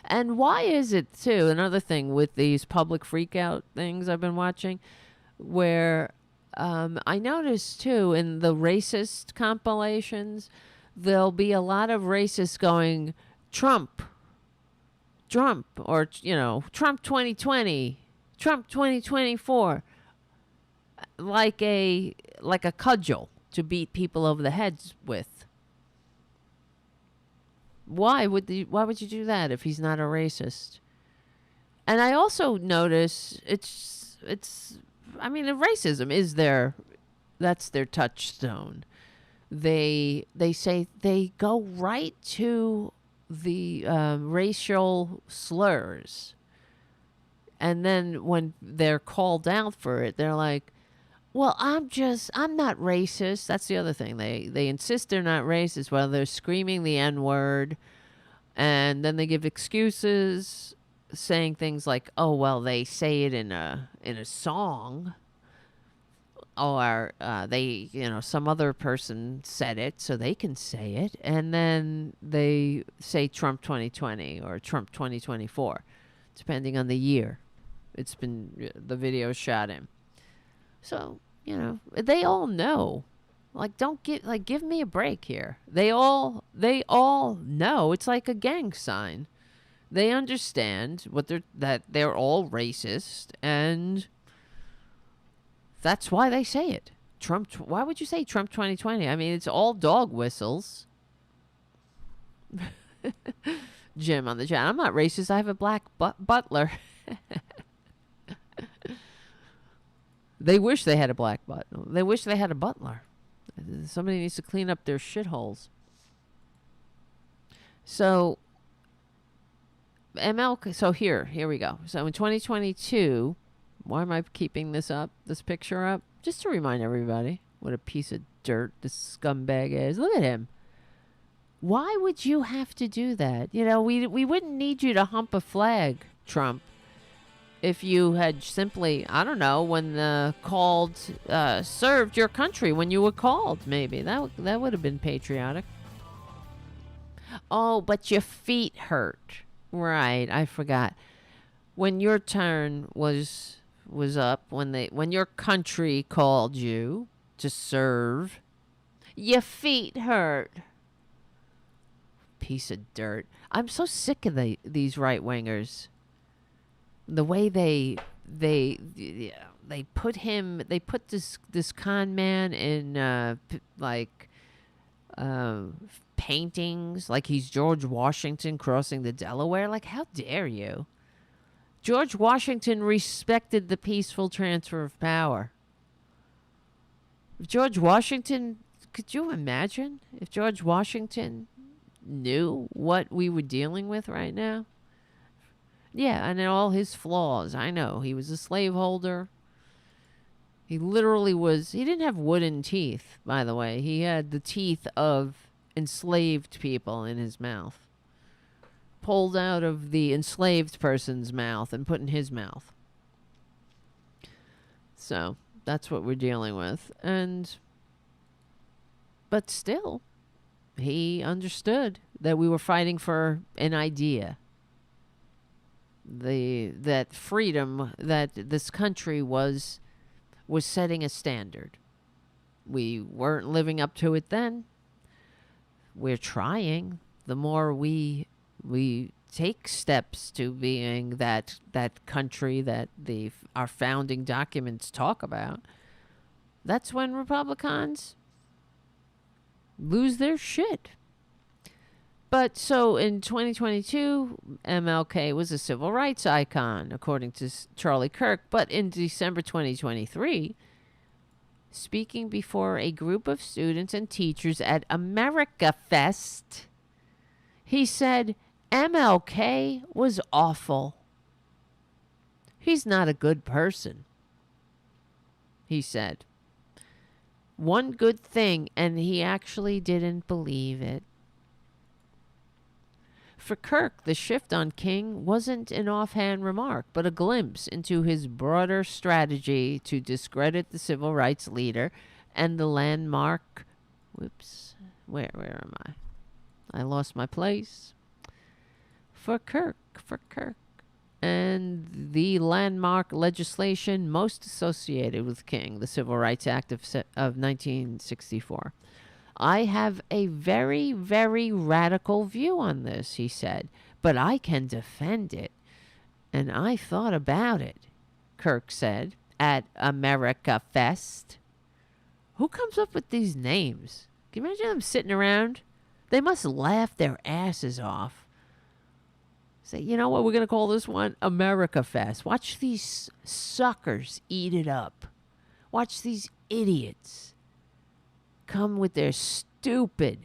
And why is it, too, another thing with these public freakout things I've been watching, where I noticed, too, in the racist compilations, there'll be a lot of racists going, Trump, or, Trump 2020, Trump 2024, like a cudgel to beat people over the heads with. Why would you do that if he's not a racist? And I also notice it's I mean, the racism is that's their touchstone. They say they go right to the racial slurs. And then when they're called out for it, they're like, well, I'm not racist. That's the other thing. They insist they're not racist while they're screaming the N-word. And then they give excuses, saying things like, oh, well, they say it in a song. Or they, some other person said it, so they can say it. And then they say Trump 2020 or Trump 2024, depending on the year the video shot in. So, they all know. Give me a break here. They all know. It's like a gang sign. They understand that they're all racist, and that's why they say it. Trump. Why would you say Trump 2020? I mean, it's all dog whistles. Jim on the chat. I'm not racist. I have a black butler. They wish they had a black butler. They wish they had a butler. Somebody needs to clean up their shitholes. So, MLK. So here we go. So in 2022, why am I keeping this picture up? Just to remind everybody what a piece of dirt this scumbag is. Look at him. Why would you have to do that? We wouldn't need you to hump a flag, Trump, if you had simply, I don't know, when served your country when you were called, maybe. That would have been patriotic. Oh, but your feet hurt. Right, I forgot. When your turn was up, when your country called you to serve, your feet hurt. Piece of dirt. I'm so sick of these right-wingers. The way they put this con man in paintings, like he's George Washington crossing the Delaware. Like, how dare you? George Washington respected the peaceful transfer of power. George Washington, could you imagine if George Washington knew what we were dealing with right now? Yeah, and all his flaws. I know. He was a slaveholder. He literally was. He didn't have wooden teeth, by the way. He had the teeth of enslaved people in his mouth. Pulled out of the enslaved person's mouth and put in his mouth. So, that's what we're dealing with. But still, he understood that we were fighting for an idea. That freedom, that this country was setting a standard. We weren't living up to it then. We're trying. The more we take steps to being that country that our founding documents talk about, that's when Republicans lose their shit. But so in 2022, MLK was a civil rights icon, according to Charlie Kirk. But in December 2023, speaking before a group of students and teachers at America Fest, he said MLK was awful. He's not a good person, he said. One good thing, and he actually didn't believe it. For Kirk, the shift on King wasn't an offhand remark, but a glimpse into his broader strategy to discredit the civil rights leader and the landmark... Whoops. Where am I? I lost my place. For Kirk. And the landmark legislation most associated with King, the Civil Rights Act of 1964. I have a very, very radical view on this, he said, but I can defend it. And I thought about it, Kirk said at America Fest. Who comes up with these names? Can you imagine them sitting around? They must laugh their asses off. Say, you know what, we're going to call this one America Fest. Watch these suckers eat it up. Watch these idiots come with their stupid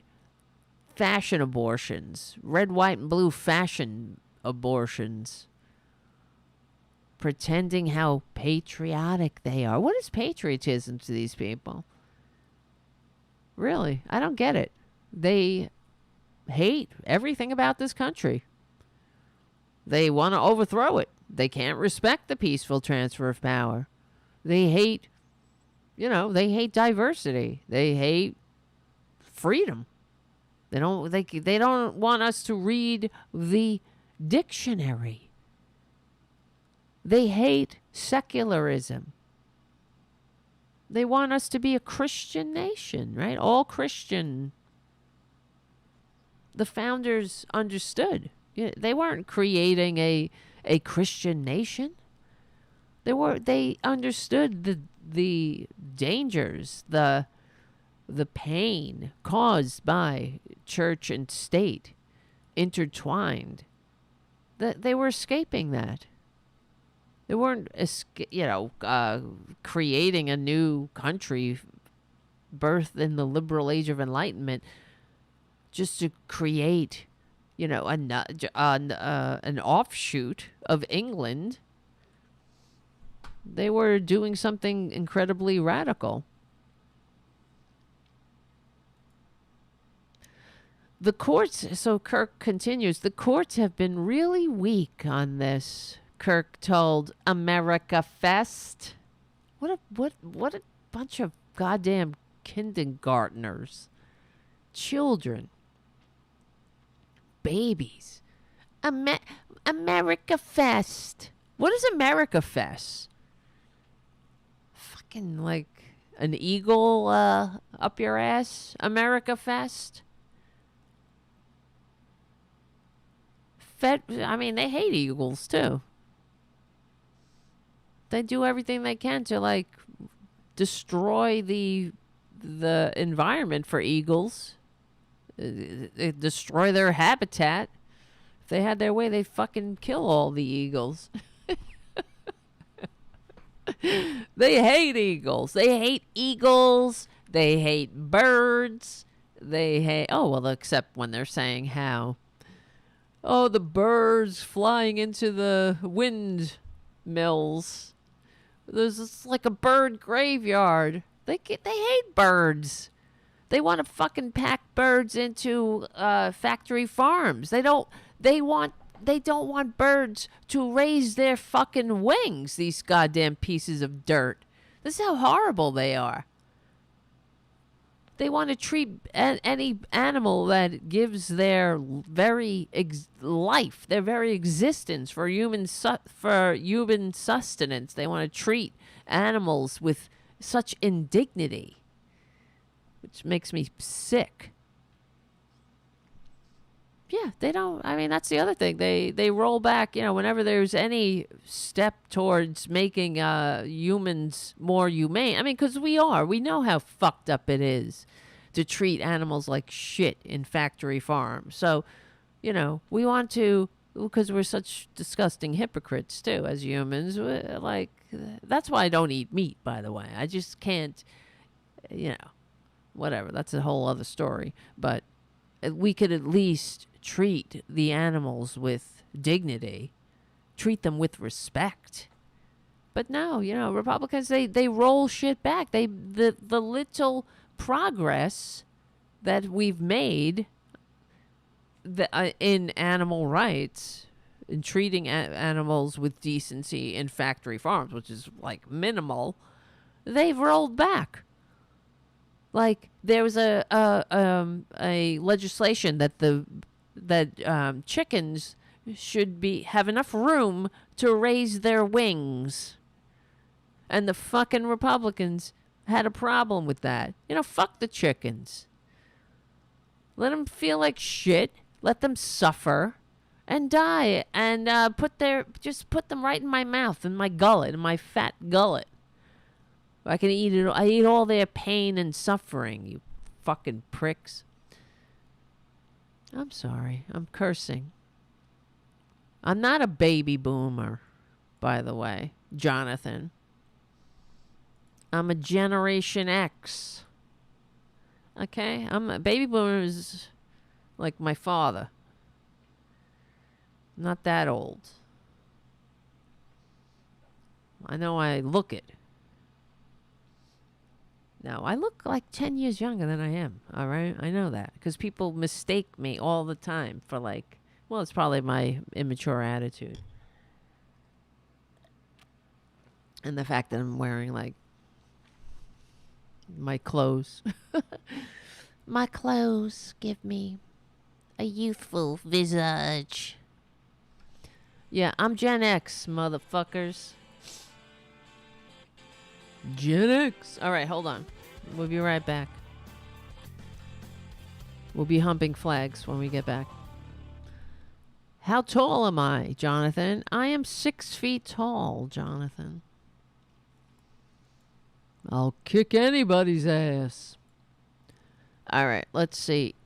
fashion abortions, red, white, and blue fashion abortions, pretending how patriotic they are. What is patriotism to these people? Really, I don't get it. They hate everything about this country. They want to overthrow it. They can't respect the peaceful transfer of power. They hate, they hate diversity. They hate freedom. They don't want us to read the dictionary. They hate secularism. They want us to be a Christian nation, right? All Christian. The founders understood. They weren't creating a Christian nation. They understood the dangers, the pain caused by church and state intertwined. That they were escaping that. They weren't creating a new country birthed in the liberal age of enlightenment just to create an offshoot of England. They were doing something incredibly radical. The courts, so Kirk continues, the courts have been really weak on this, Kirk told America Fest. What a bunch of goddamn kindergartners. Children. Babies. America Fest. What is America Fest? Fucking like an eagle up your ass? America Fest? They hate eagles too. They do everything they can to destroy the environment for eagles. They destroy their habitat. If they had their way, they'd fucking kill all the eagles. They hate eagles. They hate eagles. They hate birds. They hate... Oh, well, except when they're saying how... Oh, the birds flying into the windmills. There's like a bird graveyard. They hate birds. They want to fucking pack birds into factory farms. They don't want birds to raise their fucking wings, these goddamn pieces of dirt. This is how horrible they are. They want to treat any animal that gives their very life, their very existence for human sustenance. They want to treat animals with such indignity, which makes me sick. Yeah, they don't. That's the other thing. They roll back, whenever there's any step towards making humans more humane. Because we know how fucked up it is to treat animals like shit in factory farms. So, we want to, because we're such disgusting hypocrites too as humans. That's why I don't eat meat, by the way. I just can't you know, whatever. That's a whole other story. But we could at least treat the animals with dignity, treat them with respect. But no, Republicans, they roll shit back. The little progress that we've made in animal rights, in treating animals with decency in factory farms, which is like minimal, they've rolled back. Like there was a legislation that chickens should have enough room to raise their wings, and the fucking Republicans had a problem with that. Fuck the chickens. Let them feel like shit. Let them suffer and die, and put them right in my mouth, in my gullet, in my fat gullet. I can eat it. I eat all their pain and suffering, you fucking pricks. I'm sorry. I'm cursing. I'm not a baby boomer, by the way, Jonathan. I'm a Generation X. Okay? Baby boomers like my father. Not that old. I know I look it. No, I look like 10 years younger than I am, all right? I know that. Because people mistake me all the time for it's probably my immature attitude. And the fact that I'm wearing, my clothes. My clothes give me a youthful visage. Yeah, I'm Gen X, motherfuckers. Gen X. All right, hold on. We'll be right back. We'll be humping flags when we get back. How tall am I, Jonathan? I am 6 feet tall, Jonathan. I'll kick anybody's ass. All right, let's see.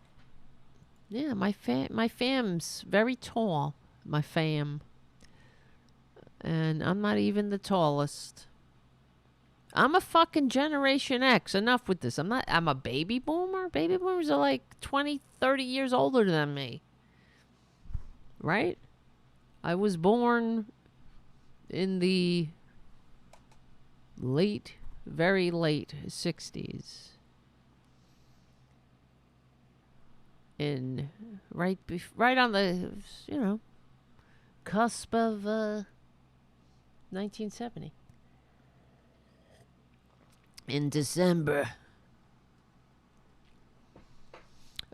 Yeah, my fam's very tall. My fam. And I'm not even the tallest. I'm a fucking Generation X. Enough with this. I'm a baby boomer. Baby boomers are like 20, 30 years older than me. Right? I was born in the very late 60s. Right on the, cusp of 1970. In December.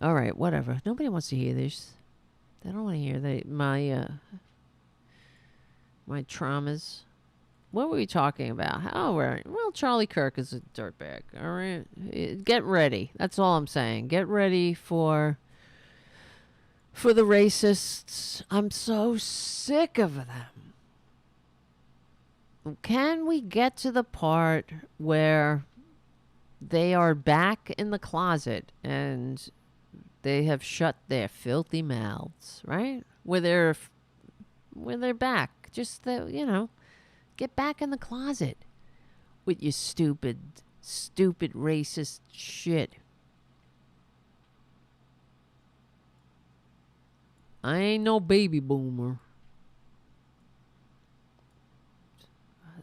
All right, whatever. Nobody wants to hear this. They don't want to hear my traumas. What were we talking about? Well, Charlie Kirk is a dirtbag. All right, get ready. That's all I'm saying. Get ready for the racists. I'm so sick of them. Can we get to the part where they are back in the closet and they have shut their filthy mouths, right? Where they're back. Just get back in the closet with your stupid racist shit. I ain't no baby boomer.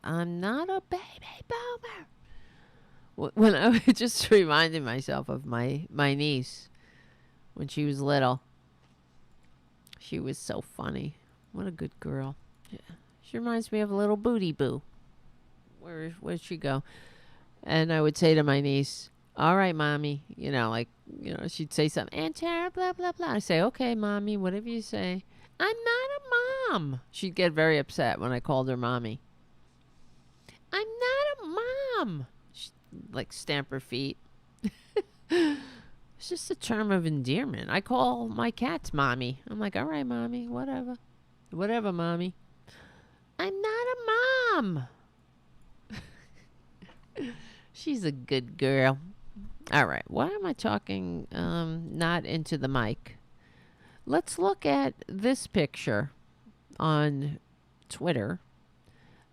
I'm not a baby boomer. When I was just reminding myself of my niece when she was little. She was so funny. What a good girl. Yeah. She reminds me of a little booty boo. Where'd she go? And I would say to my niece, all right, mommy. She'd say something. Aunt Tara, blah, blah, blah. I say, okay, mommy, whatever you say. I'm not a mom. She'd get very upset when I called her mommy. I'm not a mom. She'd, stamp her feet. It's just a term of endearment. I call my cats mommy. I'm like, all right, mommy, whatever. Whatever, mommy. I'm not a mom. She's a good girl. All right. Why am I talking not into the mic? Let's look at this picture on Twitter.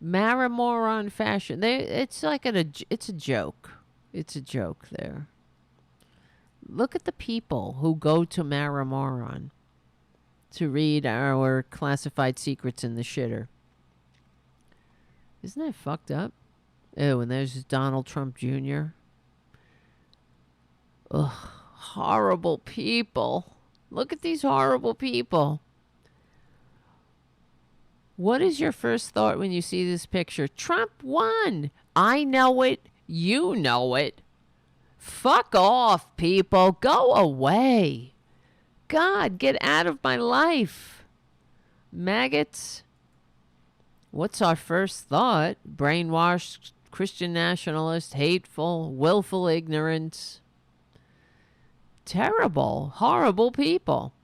Maramoron fashion. It's like it's a joke. It's a joke there. Look at the people who go to Maramoron to read our classified secrets in the shitter. Isn't that fucked up? Oh, and there's Donald Trump Jr. Ugh, horrible people. Look at these horrible people. What is your first thought when you see this picture? Trump won. I know it. You know it. Fuck off, people. Go away. God, get out of my life. Maggots. What's our first thought? Brainwashed, Christian nationalist, hateful, willful ignorance. Terrible, horrible people.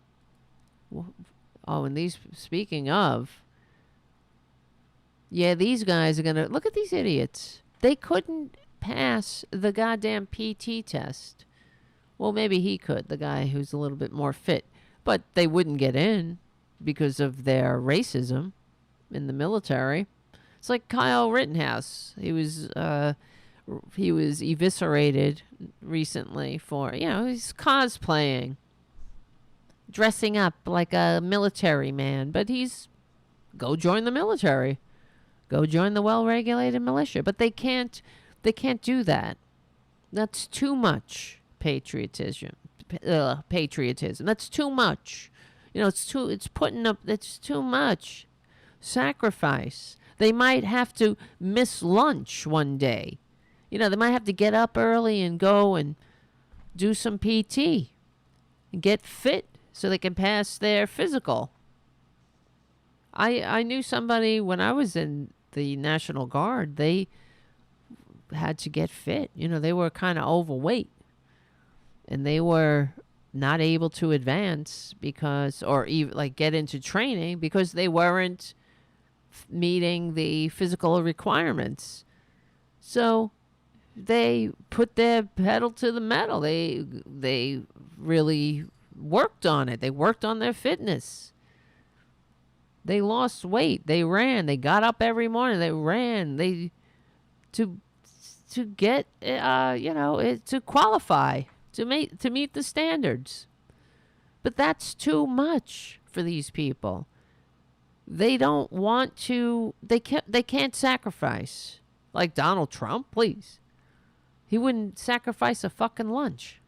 Oh, and these, speaking of, yeah, these guys are going to, look at these idiots. They couldn't pass the goddamn PT test. Well, maybe he could, the guy who's a little bit more fit. But they wouldn't get in because of their racism in the military. It's like Kyle Rittenhouse. He was eviscerated recently for, he's cosplaying, dressing up like a military man. But go join the military. Go join the well-regulated militia. But they can't do that. That's too much patriotism. That's too much. It's too much sacrifice. They might have to miss lunch one day. They might have to get up early and go and do some PT and get fit so they can pass their physical. I knew somebody when I was in the National Guard. They had to get fit. They were kind of overweight. And they were not able to advance or even like get into training because they weren't meeting the physical requirements. So they put their pedal to the metal. They really worked on it. They worked on their fitness. They lost weight. They ran. They got up every morning. They ran. To get to qualify. To meet the standards. But that's too much for these people. They don't want to, they can't sacrifice. Like Donald Trump, please. He wouldn't sacrifice a fucking lunch.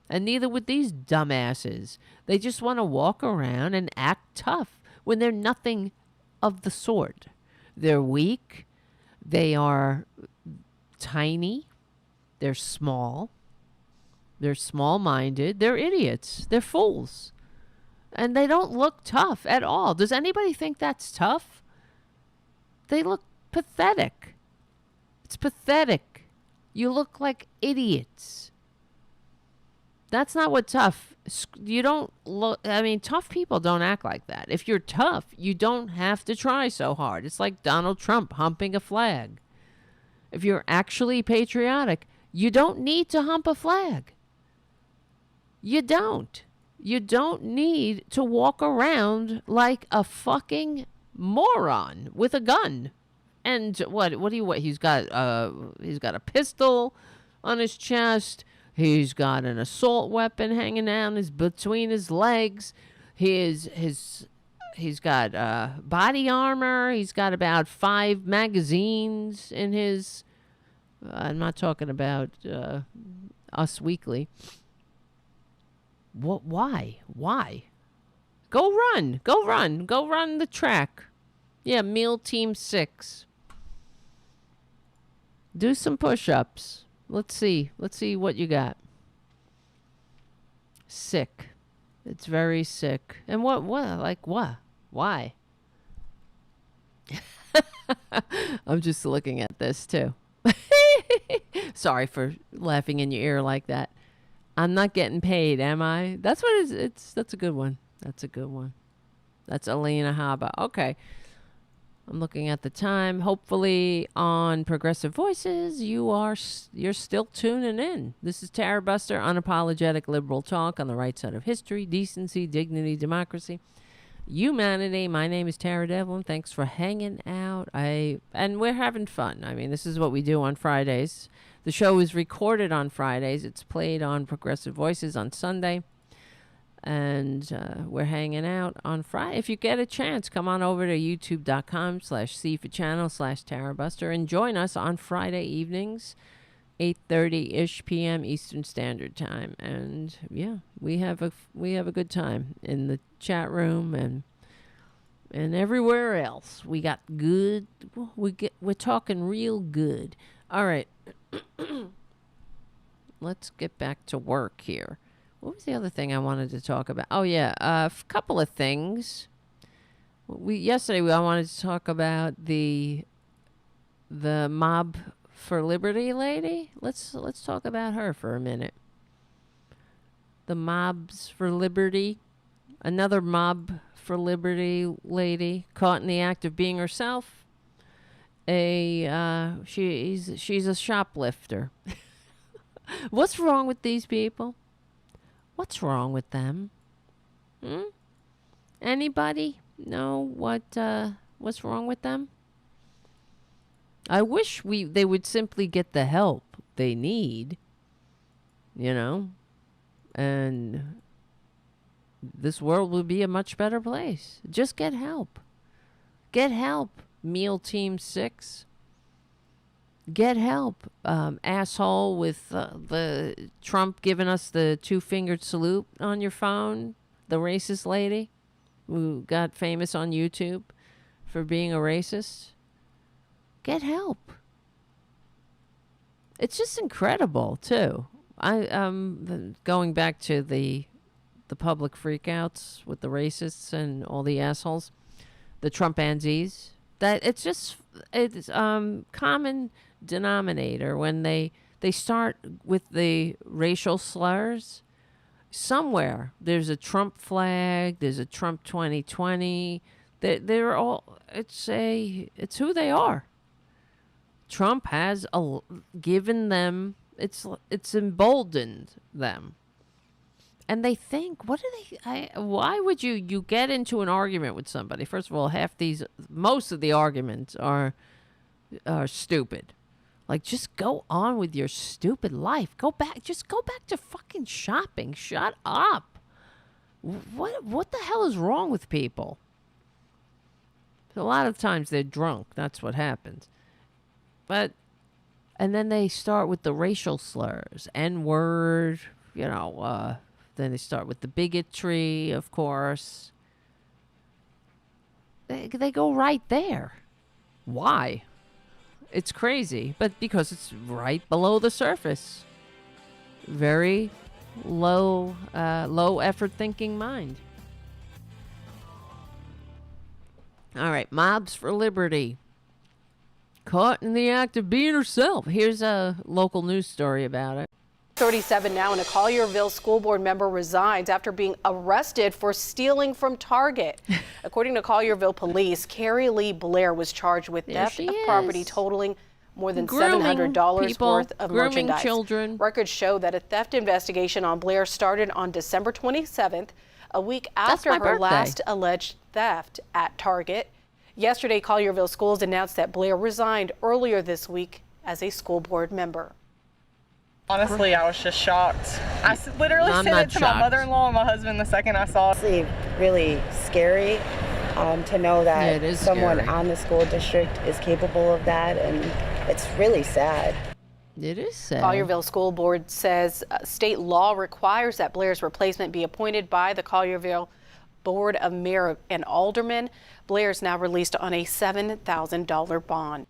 And neither would these dumbasses. They just want to walk around and act tough when they're nothing of the sort. They're weak. They are tiny. They're small. They're small-minded. They're idiots. They're fools. And they don't look tough at all. Does anybody think that's tough? They look pathetic. It's pathetic. You look like idiots. That's not what tough... You don't look... tough people don't act like that. If you're tough, you don't have to try so hard. It's like Donald Trump humping a flag. If you're actually patriotic, you don't need to hump a flag. You don't. You don't need to walk around like a fucking moron with a gun. And what he's got a pistol on his chest. He's got an assault weapon hanging down between his legs. He's got body armor. He's got about 5 magazines in his I'm not talking about Us Weekly. What? Why? Go run the track. Yeah, Meal Team 6. Do some push-ups. Let's see what you got. Sick. It's very sick. And what? Why? I'm just looking at this too. Sorry for laughing in your ear like that. I'm not getting paid, am I? That's what that's a good one. That's Elena Haba. Okay. I'm looking at the time. Hopefully on Progressive Voices, you're still tuning in. This is Tarabuster, unapologetic liberal talk on the right side of history, decency, dignity, democracy, humanity. My name is Tara Devlin. Thanks for hanging out. And we're having fun. This is what we do on Fridays. The show is recorded on Fridays. It's played on Progressive Voices on Sunday. And we're hanging out on Friday. If you get a chance, come on over to youtube.com/cfachannel/Tarabuster and join us on Friday evenings, 8:30-ish p.m. Eastern Standard Time. And yeah, we have a good time in the chat room and everywhere else. We got good. We're talking real good. All right. Let's get back to work here. What was the other thing I wanted to talk about? Oh yeah, a couple of things. Yesterday I wanted to talk about the Mob for Liberty lady. Let's talk about her for a minute. The Mobs for Liberty, another Mob for Liberty lady caught in the act of being herself. She's a shoplifter. What's wrong with these people? What's wrong with them? Anybody know what's wrong with them? I wish they would simply get the help they need, and this world would be a much better place. Just get help. Get help, Meal Team 6. Get help, asshole with the Trump giving us the 2-fingered salute on your phone. The racist lady who got famous on YouTube for being a racist. Get help. It's just incredible, too. Going back to the public freakouts with the racists and all the assholes, the Trumpansies. That it's common denominator when they start with the racial slurs. Somewhere there's a Trump flag, there's a Trump 2020. They're all it's who they are. Trump has given them it's emboldened them. And they think, why would you get into an argument with somebody? First of all, most of the arguments are stupid. Like, just go on with your stupid life. Just go back to fucking shopping. Shut up. What the hell is wrong with people? A lot of times they're drunk. That's what happens. And then they start with the racial slurs, N-word, then they start with the bigotry, of course. They go right there. Why? It's crazy, but because it's right below the surface. Very low effort thinking mind. All right, Mobs for Liberty. Caught in the act of being herself. Here's a local news story about it.
37 now, and a Collierville school board member resigns after being arrested for stealing from Target. According to Collierville police, Carrie Lee Blair was charged with theft of property totaling more than $700 worth of merchandise.
Children.
Records show that a theft investigation on Blair started on December 27th, a week after her last alleged theft at Target. Yesterday, Collierville Schools announced that Blair resigned earlier this week as a school board member.
Honestly, I was just shocked. I literally sent it to my mother-in-law and my husband the second I saw it.
It's really scary to know that someone on the school district is capable of that, and it's really sad.
It is sad.
Collierville School Board says state law requires that Blair's replacement be appointed by the Collierville Board of Mayor and Aldermen. Blair's now released on a $7,000 bond.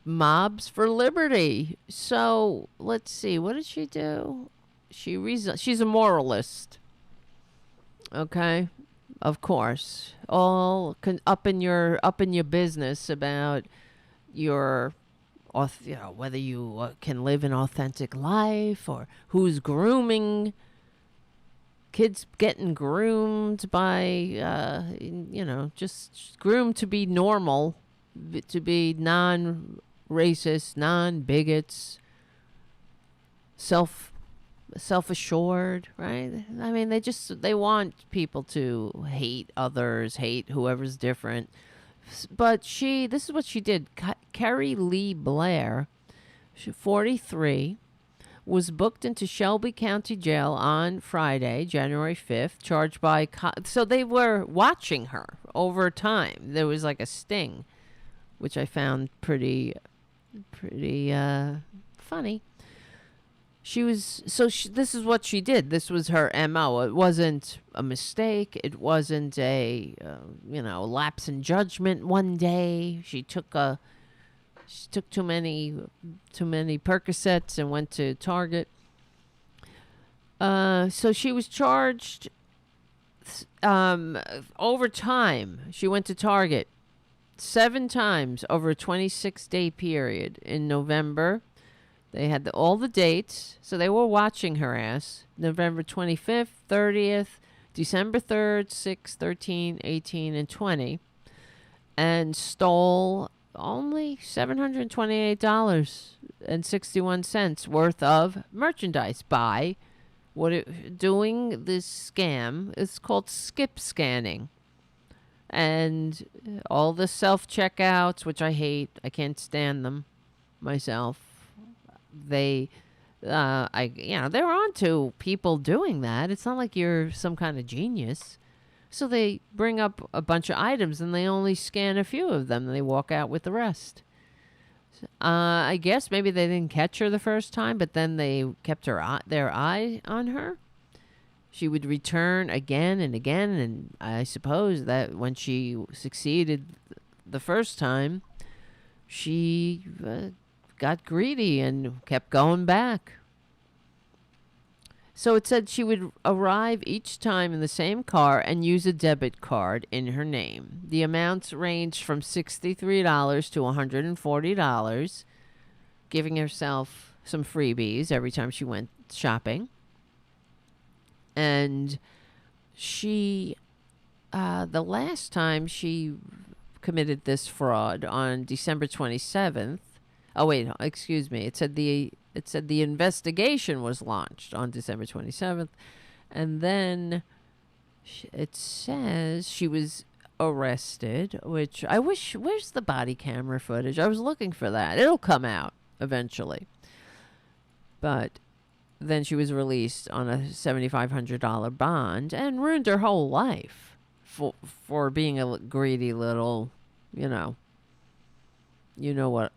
Mobs for Liberty. So let's see. What did she do? She's a moralist. Okay, of course. All up in your business about your, whether you can live an authentic life or who's grooming. Kids getting groomed by, just groomed to be normal, to be non-racist, non-bigots, self-assured, right? I mean, they want people to hate others, hate whoever's different. But this is what she did. Carrie Lee Blair 43, was booked into Shelby County Jail on Friday, January 5th, charged by... so they were watching her over time. There was like a sting, which I found pretty funny. She was... this is what she did. This was her MO. It wasn't a mistake. It wasn't a, lapse in judgment one day. She took too many Percocets and went to Target. So she was charged over time. She went to Target 7 times over a 26-day period in November. They had all the dates, so they were watching her ass. November 25th, 30th, December 3rd, 6th, 13, 18, and 20. And stole only $728.61 worth of merchandise by doing this scam. It's called skip scanning. And all the self-checkouts, which I hate. I can't stand them myself. They're onto people doing that. It's not like you're some kind of genius. So they bring up a bunch of items and they only scan a few of them and they walk out with the rest. I guess maybe they didn't catch her the first time, but then they kept their eye on her. She would return again and again, and I suppose that when she succeeded the first time, she got greedy and kept going back. So it said she would arrive each time in the same car and use a debit card in her name. The amounts ranged from $63 to $140, giving herself some freebies every time she went shopping. And she, the last time she committed this fraud on December 27th. Oh, wait, excuse me. It said the investigation was launched on December 27th. And then it says she was arrested, which I wish... Where's the body camera footage? I was looking for that. It'll come out eventually. But then she was released on a $7,500 bond and ruined her whole life for being a greedy little, you know what.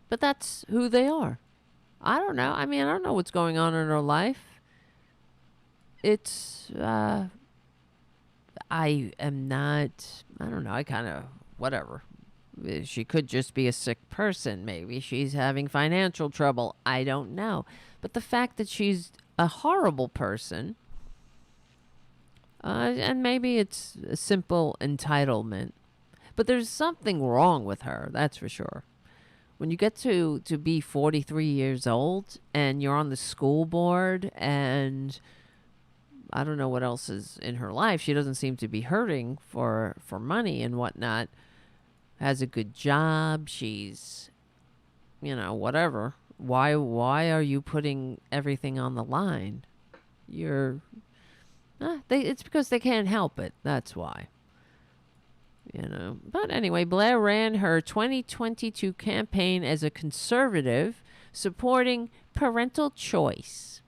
But that's who they are. I don't know. I mean, I don't know what's going on in her life. It's, I am not, I don't know. I kind of, whatever. She could just be a sick person. Maybe she's having financial trouble. I don't know. But the fact that she's a horrible person, and maybe it's a simple entitlement, but there's something wrong with her. That's for sure. When you get to be 43 years old and you're on the school board and I don't know what else is in her life. She doesn't seem to be hurting for money and whatnot. Has a good job. She's, whatever. Why are you putting everything on the line? It's because they can't help it. That's why. But anyway, Blair ran her 2022 campaign as a conservative, supporting parental choice.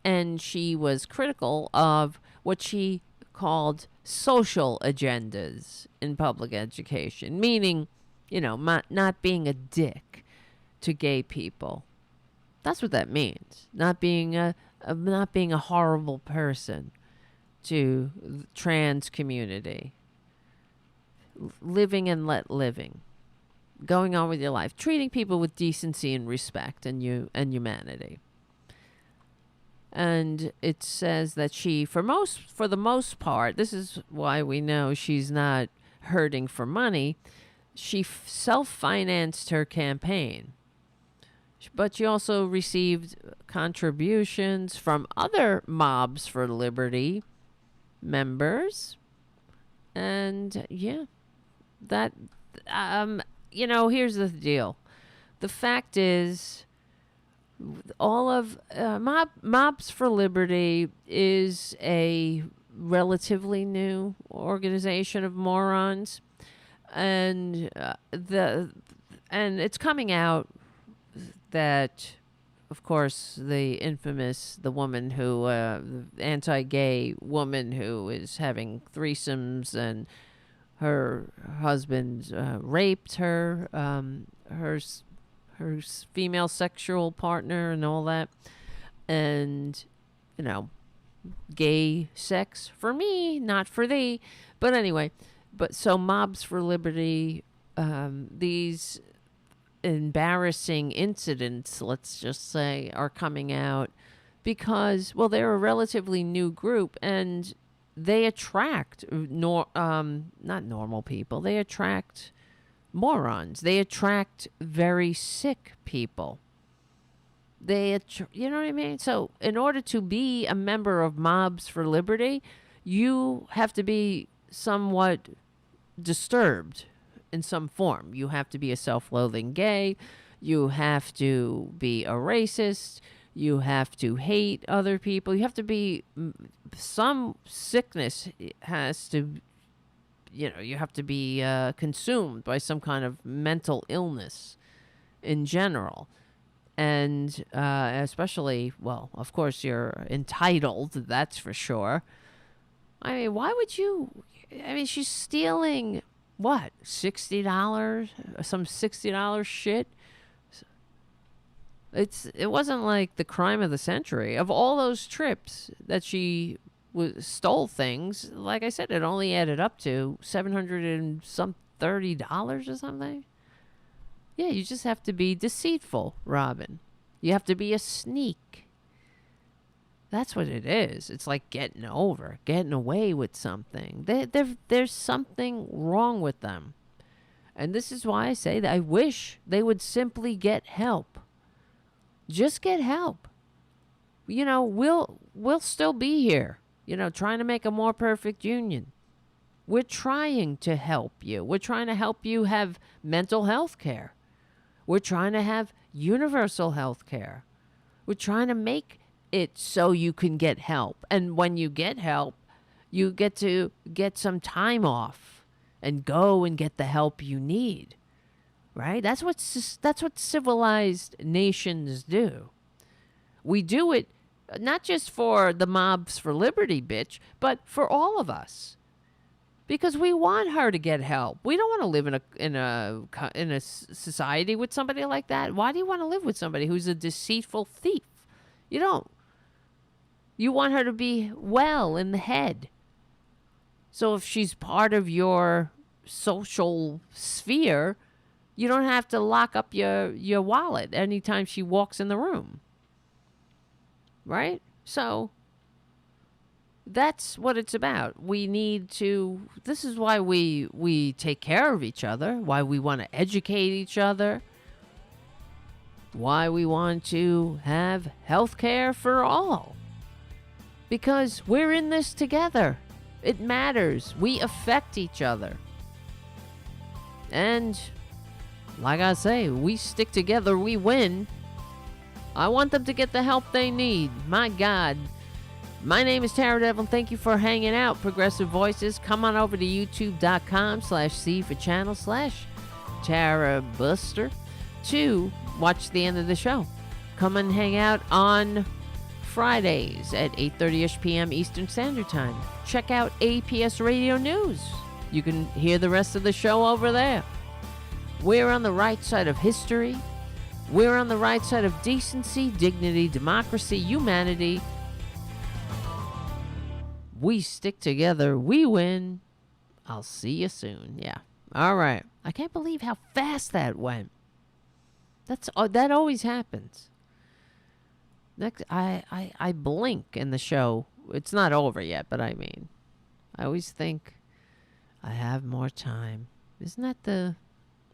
And she was critical of what she called social agendas in public education, meaning, not being a dick to gay people. That's what that means. Not being a horrible person to the trans community. Living and let living, going on with your life, treating people with decency and respect and humanity. And it says that she, for the most part, this is why we know she's not hurting for money. She self-financed her campaign, but she also received contributions from other Mobs for Liberty members, and that, here's the deal. The fact is, all of Mobs for Liberty is a relatively new organization of morons, and it's coming out that, of course, the woman who, the anti-gay woman who is having threesomes and her husband raped her, her female sexual partner and all that. And, gay sex for me, not for thee. But anyway, so Mobs for Liberty, these embarrassing incidents, let's just say, are coming out because, well, they're a relatively new group and they attract not normal people. They attract morons. They attract very sick people. You know what I mean? So in order to be a member of Mobs for Liberty, you have to be somewhat disturbed in some form. You have to be a self-loathing gay. You have to be a racist. You have to hate other people. You have to be, some sickness has to, you have to be consumed by some kind of mental illness in general. And especially, well, of course, you're entitled, that's for sure. I mean, why would you? I mean, she's stealing, what, $60? Some $60 shit? It wasn't like the crime of the century. Of all those trips that she stole things, like I said, it only added up to $730 or something. Yeah, you just have to be deceitful, Robin. You have to be a sneak. That's what it is. It's like getting away with something. There's something wrong with them. And this is why I say that I wish they would simply get help. Just get help. We'll still be here, trying to make a more perfect union. We're trying to help you. We're trying to help you have mental health care. We're trying to have universal health care. We're trying to make it so you can get help. And when you get help, you get to get some time off and go and get the help you need. Right? That's what civilized nations do. We do it not just for the Mobs for Liberty bitch, but for all of us. Because we want her to get help. We don't want to live in a society with somebody like that. Why do you want to live with somebody who's a deceitful thief? You don't. You want her to be well in the head. So if she's part of your social sphere, you don't have to lock up your wallet anytime she walks in the room. Right? So that's what it's about. We need to, this is why we take care of each other, why we want to educate each other, why we want to have health care for all. Because we're in this together. It matters. We affect each other. And like I say, we stick together, we win. I want them to get the help they need. My God. My name is Tara Devil. Thank you for hanging out, Progressive Voices. Come on over to youtube.com/C for channel/Tarabuster to watch the end of the show. Come and hang out on Fridays at 8:30ish p.m. Eastern Standard Time. Check out APS Radio News. You can hear the rest of the show over there. We're on the right side of history. We're on the right side of decency, dignity, democracy, humanity. We stick together. We win. I'll see you soon. Yeah. All right. I can't believe how fast that went. That always happens. Next, I blink in the show. It's not over yet, but I mean, I always think I have more time. Isn't that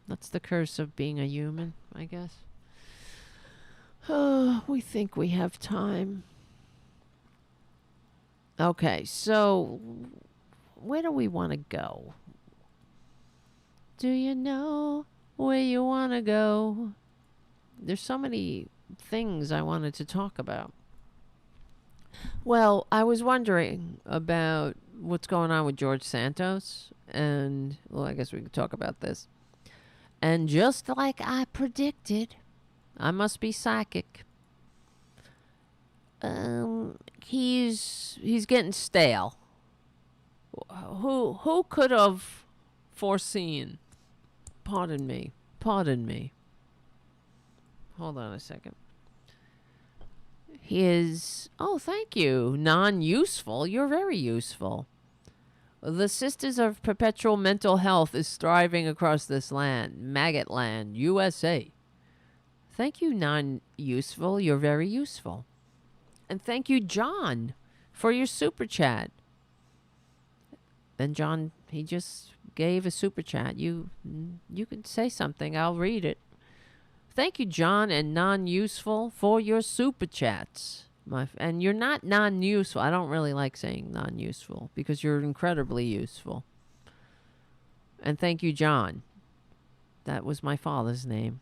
that's the curse of being a human, I guess. Oh, we think we have time. Okay, so where do we want to go? Do you know where you want to go? There's so many things I wanted to talk about. Well, I was wondering about what's going on with George Santos, and, well, I guess we could talk about this. And just like I predicted, I must be psychic. He's getting stale. Who could have foreseen? Pardon me. Hold on a second. Thank you. Non-useful. You're very useful. The Sisters of Perpetual Mental Health is thriving across this land. Maggot land, USA. Thank you, non-useful. You're very useful. And thank you, John, for your super chat. And John, he just gave a super chat. You can say something. I'll read it. Thank you, John and non-useful, for your super chats. And you're not non-useful. I don't really like saying non-useful because you're incredibly useful. And thank you, John. That was my father's name.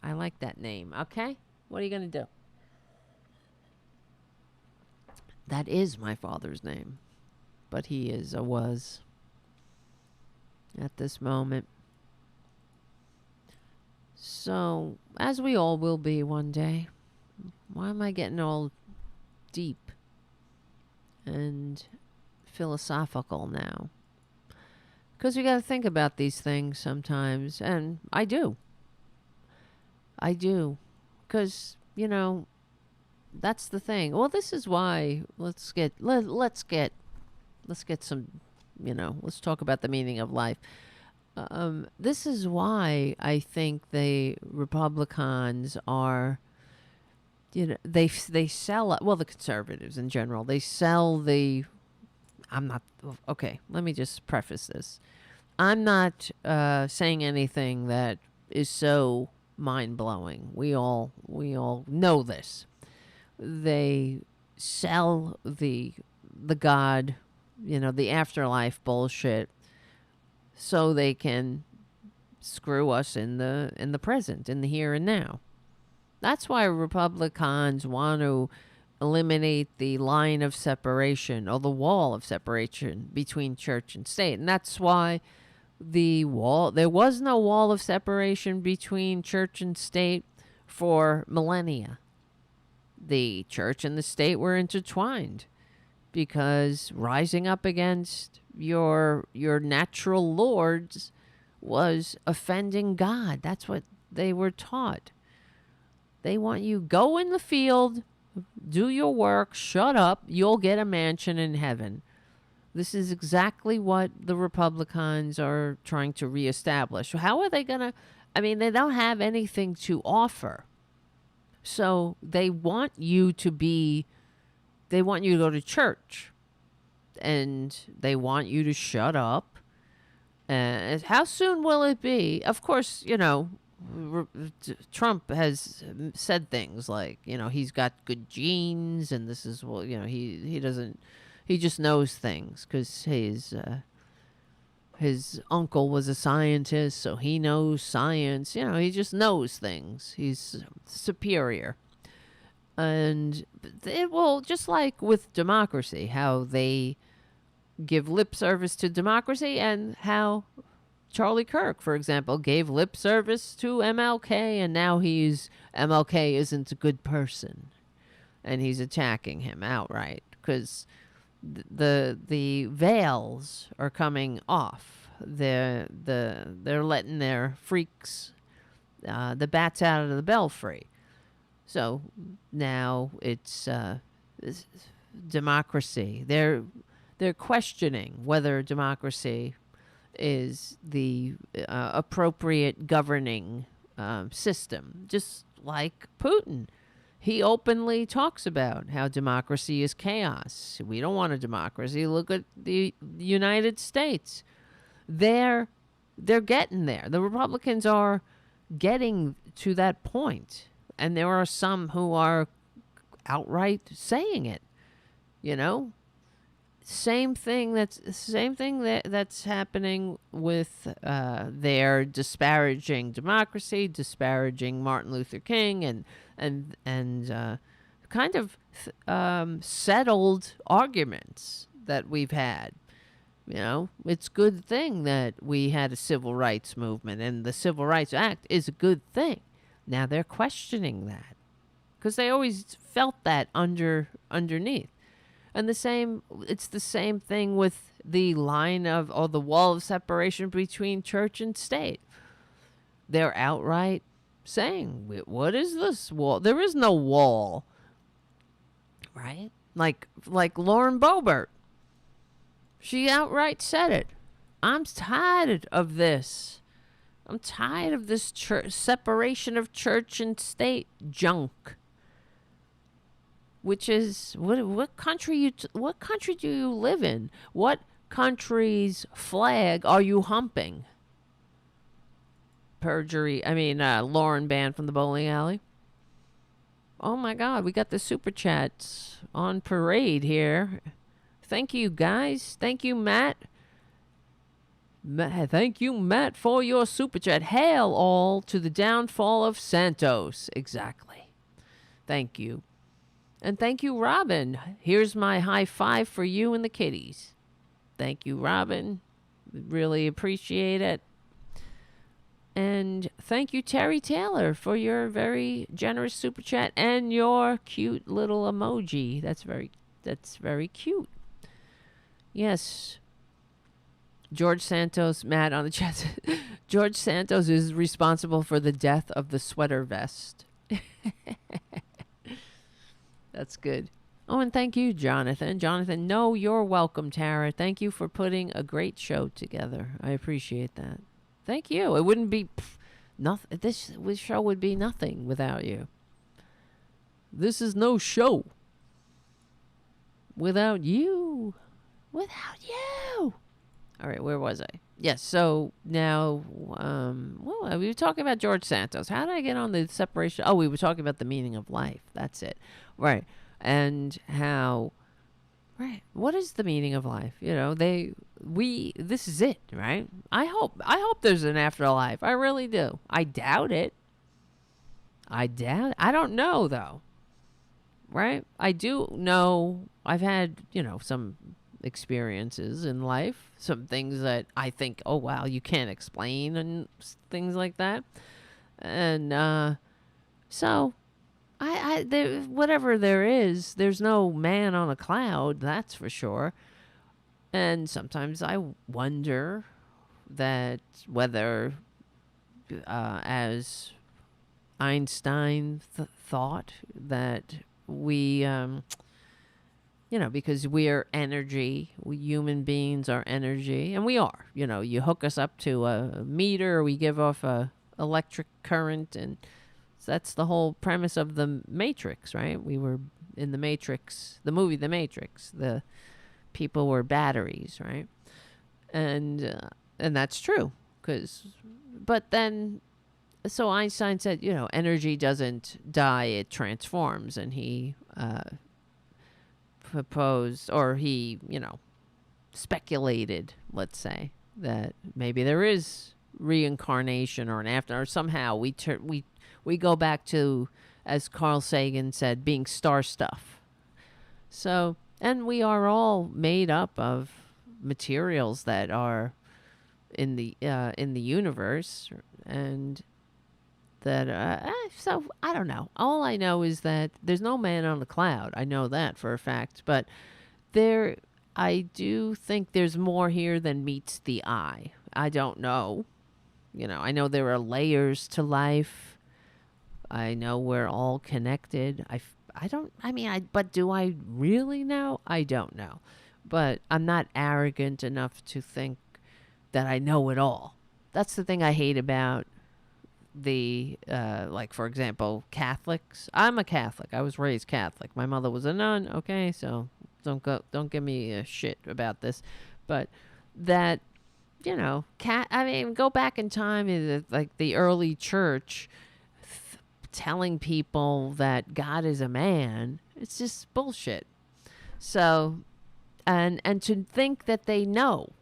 I like that name. Okay? What are you going to do? That is my father's name. But he is or was at this moment. So, as we all will be one day. Why am I getting all deep and philosophical now? Because we got to think about these things sometimes. And I do. Because, that's the thing. Well, this is why let's get some, let's talk about the meaning of life. This is why I think the Republicans are, they sell, the conservatives in general, they sell okay, let me just preface this. I'm not saying anything that is so mind-blowing. We all know this. They sell the God, the afterlife bullshit, so they can screw us in the present, in the here and now. That's why Republicans want to eliminate the line of separation or the wall of separation between church and state. And that's why there was no wall of separation between church and state for millennia. The church and the state were intertwined because rising up against your natural lords was offending God. That's what they were taught. They want you go in the field, do your work, shut up, you'll get a mansion in heaven. This is exactly what the Republicans are trying to reestablish. How are they going to? They don't have anything to offer. So they want you to go to church. And they want you to shut up. And how soon will it be? Of course, Trump has said things like, he's got good genes and this is, he just knows things because his uncle was a scientist, so he knows science. He just knows things. He's superior. And it will, just like with democracy, how they give lip service to democracy and how Charlie Kirk, for example, gave lip service to MLK, and now MLK isn't a good person. And he's attacking him outright because the veils are coming off. They're letting their freaks, the bats out of the belfry. So now it's democracy. They're questioning whether democracy is the appropriate governing system, just like Putin. He openly talks about how democracy is chaos. We don't want a democracy. Look at the United States. They're getting there. The Republicans are getting to that point. And there are some who are outright saying it. Same thing that's happening with their disparaging democracy, disparaging Martin Luther King, and kind of settled arguments that we've had. It's a good thing that we had a civil rights movement, and the Civil Rights Act is a good thing. Now they're questioning that because they always felt that underneath. And it's the same thing with the line of, or the wall of separation between church and state. They're outright saying, what is this wall? There is no wall, right? Like Lauren Boebert. She outright said it. I'm tired of this. I'm tired of this separation of church and state junk. Which is what country do you live in? What country's flag are you humping? Perjury. Lauren banned from the bowling alley. Oh my God, we got the super chats on parade here. Thank you, guys. Thank you, Matt. Thank you, Matt, for your super chat. Hail all to the downfall of Santos. Exactly. Thank you. And thank you, Robin. Here's my high five for you and the kiddies. Thank you, Robin. Really appreciate it. And thank you, Terry Taylor, for your very generous super chat and your cute little emoji. That's very cute. Yes. George Santos, Matt on the chat. George Santos is responsible for the death of the sweater vest. That's good. Oh, and thank you, Jonathan. Jonathan, no, you're welcome, Tara. Thank you for putting a great show together. I appreciate that. Thank you. It wouldn't be nothing. This show would be nothing without you. This is no show without you. Without you. All right, where was I? Yes, so now, we were talking about George Santos. How did I get on the separation? Oh, we were talking about the meaning of life. That's it. Right. And how, right, what is the meaning of life? You know, this is it, right? I hope there's an afterlife. I really do. I doubt it. I don't know, though. Right? I do know I've had, some experiences in life, some things that I think, oh wow, you can't explain, and things like that. And so whatever there is, there's no man on a cloud, that's for sure. And sometimes I wonder that whether as Einstein thought that we because we're energy. We human beings are energy, and we are. You hook us up to a meter, we give off a electric current, and that's the whole premise of the Matrix, right? We were in the Matrix, the movie The Matrix. The people were batteries, right? And that's true, but then, so Einstein said, energy doesn't die, it transforms, and he proposed, or he, speculated, let's say, that maybe there is reincarnation or an after, or somehow we go back to, as Carl Sagan said, being star stuff. So, and we are all made up of materials that are in the universe, and that so I don't know. All I know is that there's no man on the cloud. I know that for a fact, but I do think there's more here than meets the eye. I don't know. I know there are layers to life. I know we're all connected. But do I really know? I don't know. But I'm not arrogant enough to think that I know it all. That's the thing I hate about like, for example, Catholics. I'm a Catholic. I was raised Catholic. My mother was a nun. Okay, so don't give me a shit about this. But that, go back in time, like the early church telling people that God is a man. It's just bullshit. So, and to think that they know,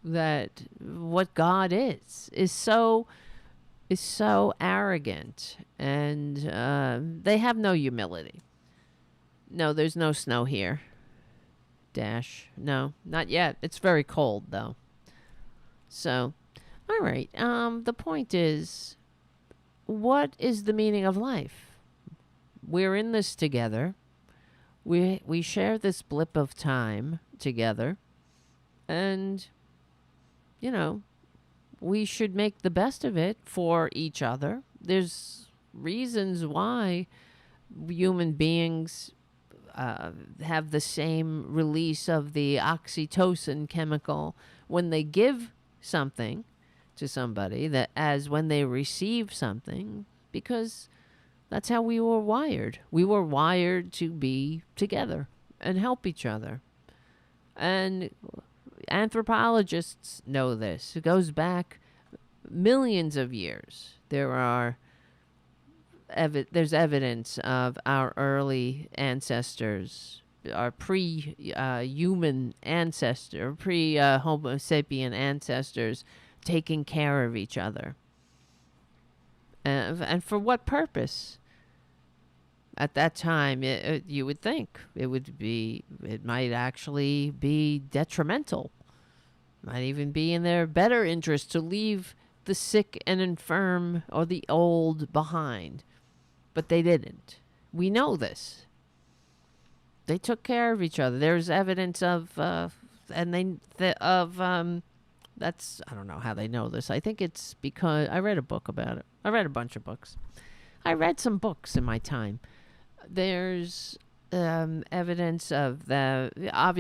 that what God is so arrogant, and they have no humility. No, there's no snow here. No, not yet. It's very cold though. So, all right. The point is, what is the meaning of life? We're in this together. We share this blip of time together. And, you know, we should make the best of it for each other. There's reasons why human beings have the same release of the oxytocin chemical when they give something to somebody that as when they receive something, because that's how we were wired. We were wired to be together and help each other. And anthropologists know this. It goes back millions of years. There's evidence of our early ancestors, our pre-human ancestor, pre-Homo sapien ancestors taking care of each other. And for what purpose? At that time, you would think it might actually be detrimental. Might even be in their better interest to leave the sick and infirm or the old behind. But they didn't. We know this. They took care of each other. There's evidence of, that's, I don't know how they know this. I think it's because I read a book about it. I read a bunch of books. I read some books in my time. There's evidence of the, obviously,